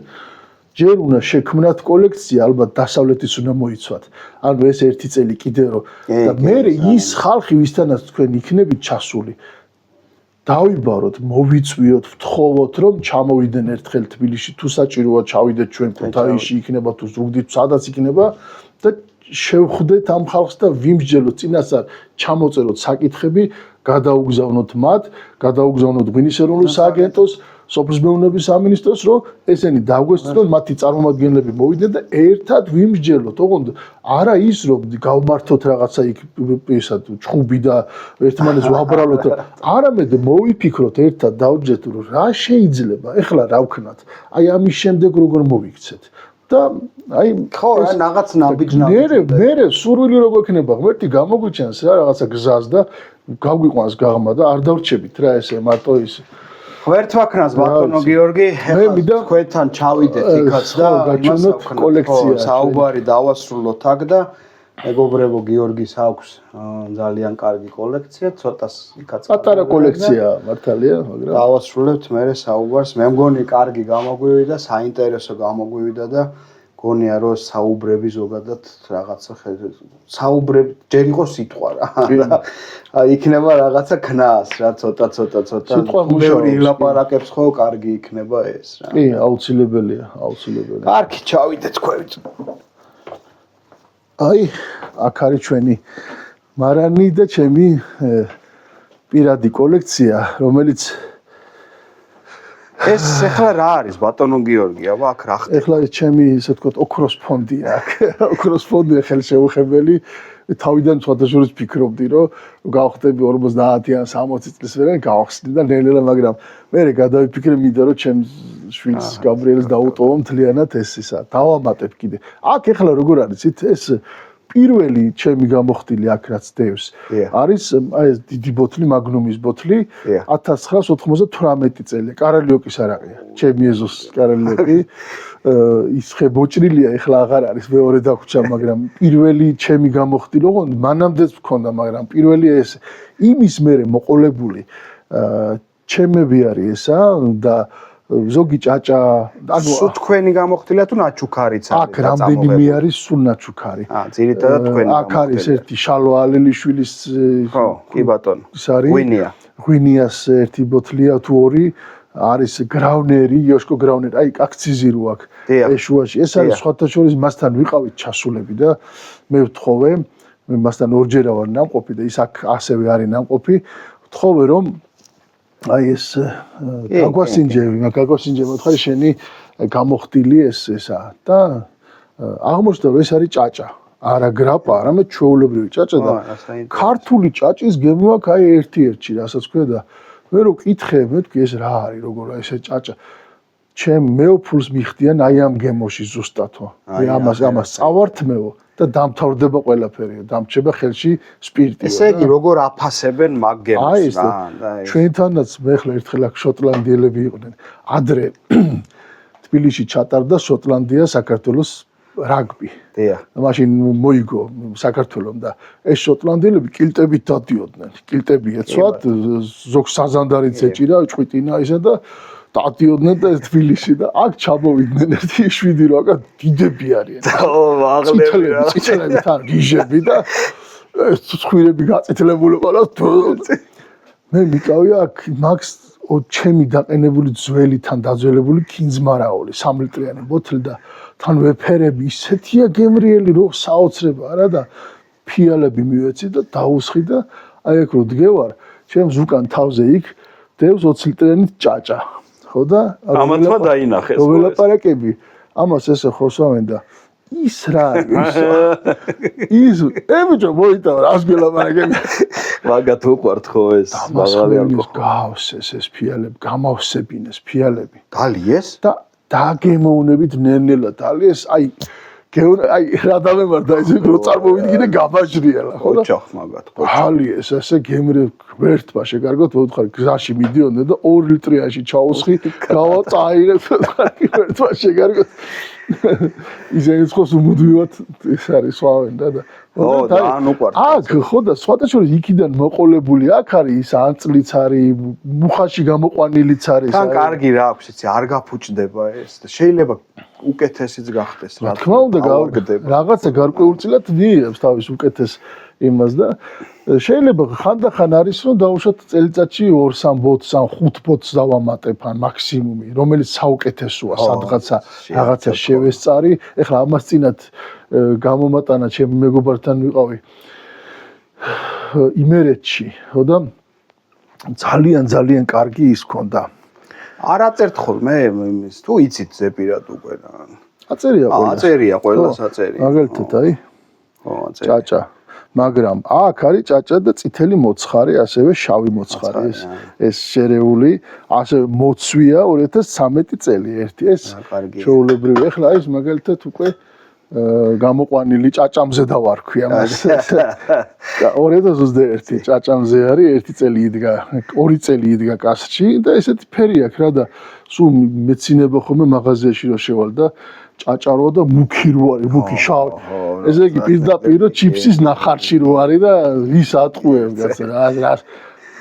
ჯერ უნდა შექმნათ კოლექცია, ალბათ დასავლეთის უნდა მოიცვათ. ანუ ეს ერთი წელი კიდე რომ და მე ის ხალხი ვისთანაც თქვენ იქნებით ჩასული დავიბაროთ, მოვიწვიოთ, ვთხოვოთ, რომ ჩამოვიდნენ ერთხელ თბილისში, თუ საჭიროა ჩავიდეთ ჩვენ ქუთაისში, იქნება თუ ზუგდიდში, სადაც იქნება და შევხვდეთ ამ ხალხს და ვიმსჯელოთ წინასწარ, ჩამოწეროთ საკითხები, გადაუგზავნოთ მათ, გადაუგზავნოთ ღვინის ეროვნულ სააგენტოს, სოფლის მეურნეობის სამინისტროს, რომ ესენი დაგვესწრონ, მათი წარმომადგენლები მოვიდნენ და ერთად ვიმსჯელოთ, ოღონდ არა ის, რომ გავმართოთ რაღაცა იქ ისად ჩხუბი და ერთმანეთს ვაბრალოთ, არამედ მოვიფიქროთ ერთად დავჯერთ, რომ რა შეიძლება, ეხლა რა ვქნათ, აი ამის შემდეგ როგორ მოვიქცეთ. და აი ხო რა რაღაც ნაბიჯნაბი მე სურვილი როგორ იქნება ღმერთი გამოგვიჩენს რა რაღაცა გზას და გაგვიყვანს გაღმა და არ დავრჩებით რა ესე მარტო ის ღმერთმა ქნას ბატონო გიორგი თქვენთან ჩავიდეთ იქაც და გაჩვენოთ კოლექცია საუბარი დავასრულოთ აქ და მეგობრებო გიორგის აქვს ძალიან კარგი კოლექცია ცოტას იქაც პატარა კოლექცია მართალია მაგრამ დავასრულებთ მე საუბარს მე მგონი კარგი გამოგვივიდა საინტერესო გამოგვივიდა და გონია რომ საუბრები ზოგადად რაღაცა საუბრები ჯერ იყო სიტყვა რა იქნება რაღაცა ქნას რა ცოტა ბევრი ილაპარაკებს ხო კარგი იქნება ეს რა კი აუცილებელია კარგი ჩავიდეთ თქვენ აი აქ არის ჩვენი მარანი და ჩემი პირადი კოლექცია რომელიც ეს ახლა რა არის ბატონო გიორგი აბა აქ რა ხდება ახლა ჩემი ისე ვთქვათ ოქროს ფონდია აქ ოქროს ფონდია ხელშეუხებელი თავიდან სხვადასხვა ფიქრობდი რომ გავხდები 50 ან 60 წლის ვერან გავხსნი და ნელ-ნელა მაგრამ მე გადავიფიქრე მინდა რომ ჩემს შვილს გაბრიელს დაუტოვო მთლიანად ეს ისა დავამატებ კიდე აქ ახლა როგორ არის ეს პირველი ჩემი გამოხდილი აქ რაც დევს არის აი ეს დიდი ბოთლი მაგნუმის ბოთლი 1998 წელი კარალიოკის არაყია ჩემი ეზოს კარალიოკი ის ხებოჭრილია ეხლა აღარ არის მეორე დაგვრჩა მაგრამ პირველი ჩემი გამოხდილი ოღონდ მანამდეც მქონდა მაგრამ პირველი ეს იმის მერე მოყოლებული ჩემები არის ესა და ზოგი ჭაჭა ანუ თქვენი გამოხდილია თუ ნაჩუქარიც არის აქ რამდენიმე არის სულ ნაჩუქარი ძირითადად თქვენი აქ არის ერთი შალვა ალელიშვილის ხო კი ბატონო ის არის ღვინიას ერთი ბოთლია თუ ორი არის გრავნერი იოშკო გრავნერი აი აქციზირო აქ ეს შუაში ეს არის სხვათა შორის მასთან ვიყავით ჩასულები და მე ვთხოვე მე მასთან ორჯერ ვარ ნამყოფი და ის აქ ასევე არის ნამყოფი ვთხოვე რომ აი ეს გაგვასინჯები მოთხარი შენი გამოხდილი ესა და აღმოჩნდა რომ ეს არის ჭაჭა არა გრაპა არამედ ჩვეულებრივი ჭაჭა და ქართული ჭაჭის გემო აქვს აი ერთ-ერთი რასაც ქვია და მე რო კითხე მეთქვი ეს რა არის როგორ აი ესე ჭაჭა ჩემ მეოფულს მიხდიან აი ამ გემოში ზუსტათო მე ამას წავართმევო და დამთავრდება ყველაფერი დამრჩება ხელში სპირტი ესე იგი როგორ აფასებენ მაგ გემოს რა ჩვენთანაც მე ხლა ერთხელ აქ შოტლანდიელები იყვნენ ადრე თბილისში ჩატარდა შოტლანდია საქართველოს რაგბი დიახ მაშინ მოიგო საქართველოს და ეს შოტლანდიელები კილტებით დადიოდნენ კილტები ეცვათ ზოგ საზანდარიც ეჭირა ჭვიტინა ისა და დადიოდნენ და თბილისში და აქ ჩამოვიდნენ ერთი 7 რო აქ დიდები არიან ო აღლები რა წითლები თან გიჟები და ეს ცხვირები გაწითლებული ყოლა მე მიყავია აქ მაქს ჩემი დაყენებული ძველიდან დაძველებული ქინძმარაული 3 ლიტრიანი ბოთლი და თან ვეფერები ისეთია გემრიელი რომ საოცრება არა და ფიალები მივეცი და დაუსხი და აი აქ რო დგევარ ჩემს უკან თავზე იქ დევს 20 ლიტრიანი ჭაჭა ხო და ამათმა დაინახეს ხო ველაპარაკები ამას ესე ხოსავენ და ის რა ის ებიჭო მოიტავა რას გელაპარაკები მაგათ უყვართ ხო ეს მაღალი ალკოჰოლი გავს ეს ფიალები გამავსებინეს ფიალები დალიეს და დაგემოვნებით ნელ-ნელა დალიეს აი რა დავემართა ეს რო წარმოვიდგინე გამაჟრიალა ხო და ოჩახ მაგათ ხო დალიეს ესე გემრე ვერთმა შეგარგოთ ვთხარ გზაში მიდიოდნენ და 2 ლიტრიაში ჩაუსხი გავაწაირებ ვთხარ ვერთმა შეგარგოთ ისინი ხოს უმუდმივად ეს არის სხვავენ და ო და ან უყვართ აქ ხო და სხვადასხვა იქიდან მოყოლებული აქ არის ის ანწლიც არის მუხაში გამოყვანილიც არის თან კარგი რა აქვს იცი არ გაფუჭდება ეს და შეიძლება უკეთესიც გახდეს რა თქმა უნდა რაღაცა გარკვეულწილად მიიღებს თავის უკეთეს იმას და შეიძლება ხანდახან არის რომ დაუშვათ წელიწადში 2-3 ბოთს ან 5 ბოთს დავამატებ ან მაქსიმუმი რომელიც საუკეთესოა რაღაცა შევესწარი ეხლა ამას წინათ გამომატანა ჩემი მეგობართან ვიყავი იმერეთში ხო და ძალიან კარგი ის ქონდა არ აწერთ ხოლმე იმის თუ იცით ზეპირად უკვე აწერია ყველას აწერია მაგალითად აი ხო აწერია ჭაჭა მაგრამ აქ არის ჭაჭა და წითელი მოცხარი ასევე შავი მოცხარი ეს შერეული ასე მოცვია 2013 წელი ერთი ეს შეულებრივი ეხლა ის მაგალითად უკვე გამოყვანილი ჭაჭამზე დავარქვი ამას და 2021 ჭაჭამზე არის 1 წელი იდგა 2 წელი იდგა კასრში და ესეთი ფერი აქვს რა და სულ მეცინება ხოლმე მაღაზიაში რო შევალ და ჭაჭარო და მუქი რო არის მუქი შავი ესე იგი პირდაპირ ჩიფსის ნახარში რო არის და ვის ატყუებს გასა რა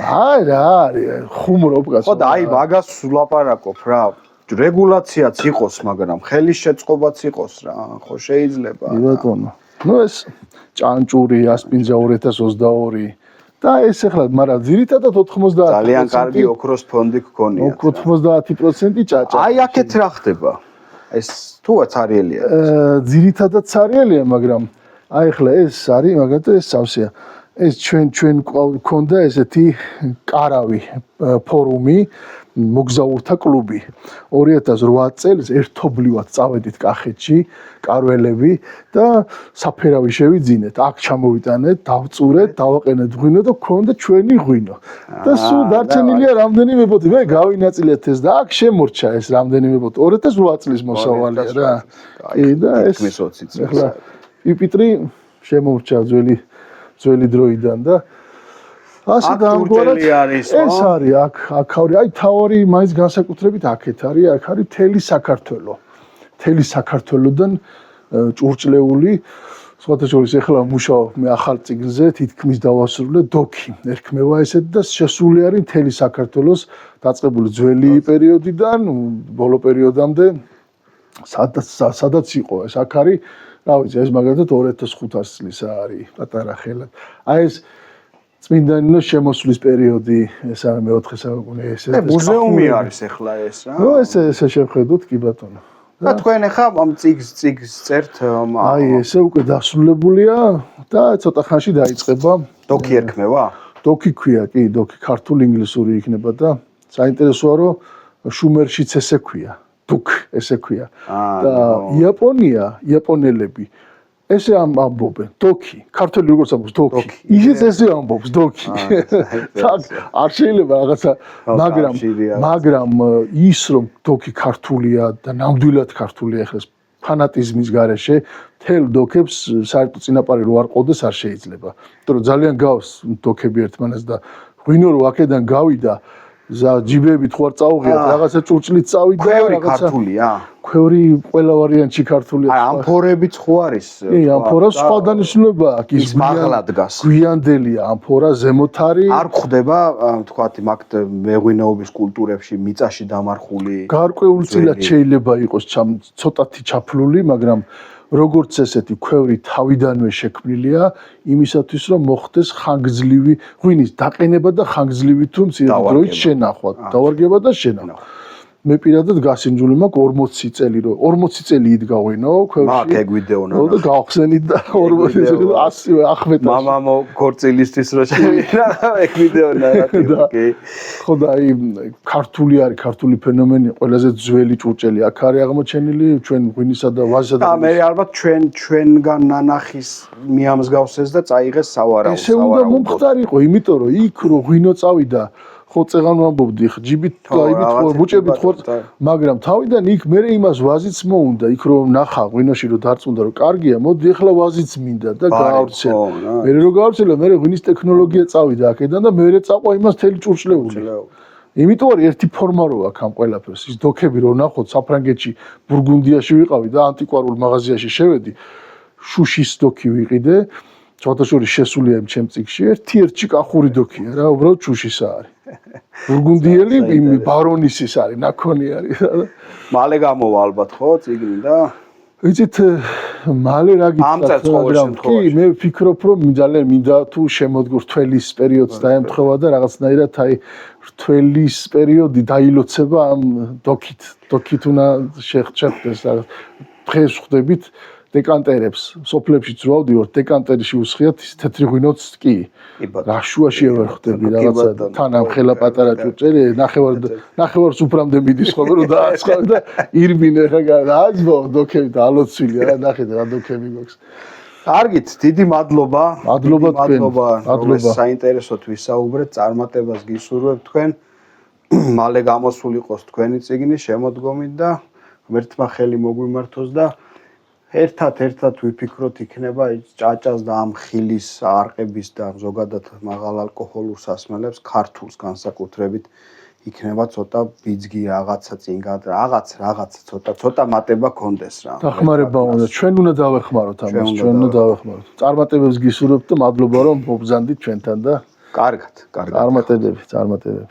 აი რა არის ხუმრობ გასა ხო და აი მაგას ვლაპარაკობ რა რეგულაციაც იყოს მაგრამ ხელის შეწყობაც იყოს რა ხო შეიძლება კი ბატონო ნუ ეს ჭანჭური ასპინძა 2022 და ეს ახლა მაგრამ ძირითადად 90% ძალიან კარგი ოქროს ფონდი გქონია 90% ჭაჭა აი აქეთ რა ხდება ეს თუ ცარიელია ძირითადად ცარიელია მაგრამ აი ახლა ეს არის მაგათო ეს სავსეა ეს ჩვენ გქონდა ესეთი კარავი ფორუმი მოგზაურთა კლუბი 2008 წელს ერთობლივად წავედით კახეთში კარველები და საფერავი შევიძინეთ აქ ჩამოვიტანეთ დავწურეთ დავაყენეთ ღვინო და გქონდა ჩვენი ღვინო და სულ დარჩენილია რამდენიმე ბოთლი მე გავინაწილეთ ეს და აქ შემორჩა ეს რამდენიმე ბოთლი 2008 წლის მოსავალია რა კი და ეს ახლა პიპიტრი შემორჩა ძველი დროიდან და ასე დაამგვარად ეს არის აქ არის აი თავი მაინც განსაკუთრებით აქეთ არის აქ არის მთელი საქართველოდან ჭურჭლეული სხვათა შორის ეხლა მუშაობ მე ახალ წიგნზე თითქმის დავასრულე დოქი ერქმევა ესეთ და შესული არის მთელი საქართველოს დაწყებული ძველი პერიოდიდან ბოლო პერიოდამდე სადაც იყო ეს აქ არის რა ვიცი ეს მაგალითად 2500 წლის არის პატარა ხელად აი ეს წმინდანინოს შემოსვლის პერიოდი ესა მე-4 საუკუნე ეს მუზეუმი არის ახლა ეს რა ნუ ესე შევხედოთ კი ბატონო და თქვენ ახლა ამ წიგს წერთ აი ესე უკვე დასრულებულია და ცოტა ხანში დაიწყება დოქი ერქმევა დოქი ქვია კი დოქი ქართულ ინგლისური იქნება და საინტერესოა რომ შუმერშიც ესე ქვია დუქ ესე ქვია და იაპონელები ესე ამბობენ დოქი ქართული როგორც ამბობს დოქი ისიც ესე ამბობს დოქი არ შეიძლება რაღაცა მაგრამ ის რომ დოქი ქართულია და ნამდვილად ქართულია ახლა ფანატიზმის გარეშე თელ დოქებს საერთოდ წინაპარი რო არ ყოდეს არ შეიძლება იმიტომ რომ ძალიან გავს დოქები ერთმანეთს და ღვინო რო აქედან გავიდა ჯიბებით ხო არ წაუღიათ რაღაცა ჭურჭლით წავიდა რაღაცა ქართულია ქვევრი ყველა ვარიანტი ქართულია აი ამფორებიც ხო არის კი ამფორა სხვა დანიშნულება აქვს ის მაღლა დგას გვიანდელია ამფორა ზემოთ არის არ გვხდება თქვათ მაგ მეღვინეობის კულტურებში მიწაში დამარხული გარკვეულწილად შეიძლება იყოს ცოტათი ჩაფლული მაგრამ როგორც ესეთი ქვევრი თავიდანვე შექმნილია იმისათვის რომ მოხდეს ხანგრძლივი ღვინის დაყენება და ხანგრძლივი თუ მცირე დროით შენახვა, დავარგება და შენახვა. მე პირადად გასინჯული მაქვს 40 წელი რომ 40 წელი იდგა ღვინო ქვევში. მაგ ეგ ვიდეონა. და გავხსენით და 40 წელი 100 ახმეტა. მამამო ქორწილისთვის რო შევიდა ეგ ვიდეონა რა. ხო და აი ქართული არის ქართული ფენომენი ყველაზე ძველი ჭურჭელი აქ არის აღმოჩენილი ჩვენ ღვინისა და ვაზისა და მე ალბათ ჩვენგან ნანახის მიამსგავსეს და წაიღეს სავარაუდო. ესე უნდა მომხდარიყო იმიტომ რომ იქ რო ღვინო წავიდა ხო წეღან ვამბობდი ჯიბით გაიბით ხო ბუჭებით ხო მაგრამ თავიდან იქ მე იმას ვაზიც მოუნდა იქ რომ ნახა ღვინოში რომ დარწმუნდა რომ კარგია მოდი ახლა ვაზიც მინდა და გაავრცელე მე რო გაავრცელე მე ღვინის ტექნოლოგია წავიდა აქედან და მე წაყვა იმას თელი ჭურჭლეული იმიტომ რომ ერთი ფორმა რო აქვს ამ ყველაფერს ის დოქები რო ნახოთ საფრანგეთში ბურგუნდიაში ვიყავი და ანტიკვარულ მაღაზიაში შევედი შუშის დოქი ვიყიდე შოთაშორის შესულია იმ ჩემ წიგში ერთ-ერთი კახური დოქია რა უბრალოდ შუშისა არის ბურგუნდიელი იმ ბარონისის არის ნაკონი არის მალე გამოვა ალბათ ხო წიგნი და იცით მალე რა გითხრათ კი მე ვფიქრობ რომ ძალიან მინდა თუ შემოდგურ თველის პერიოდს დაემთხვევა და რაღაცნაირად აი თველის პერიოდი დაილოცება ამ დოქით უნდა შეხვდეს რაღაც დღეს ხვდებით დეკანტერებს სოფლებშიც რო ავდივართ დეკანტერში უსხიათ ის თეთრი ღვინოც კი რა შუაში ვერ ხვდები რაღაცა თან ამ ხელა პატარა ჭურჭელი ნახევარს უფრამდე მიდის ხოლმე რომ დააცხავე და ირბინე ხა დააძბო დოქები და ალოცვილი რა ნახეთ რა დოქები გვაქვს კარგით დიდი მადლობა მადლობა საინტერესოდ ვისაუბრეთ წარმატებას გისურვებთ თქვენ მალე გამოსულიყოს თქვენი წიგნი შემოდგომით და ღმერთმა ხელი მოგვიმართოს და ერთად ვიფიქროთ იქნება ჭაჭას და ამ ხილის არყების და ზოგადად მაღალ ალკოჰოლურ სასმელებს ქართულს განსაკუთრებით იქნება ცოტა ბიძგი რაღაცა წინ რაღაც ცოტა მატება კონდეს რა. დახმარება უნდა ჩვენ უნდა დავეხმაროთ ამას ჩვენ უნდა დავეხმაროთ. წარმატებებს გისურვებთ და მადლობა რომ მობრძანდით ჩვენთან და კარგად. წარმატებები.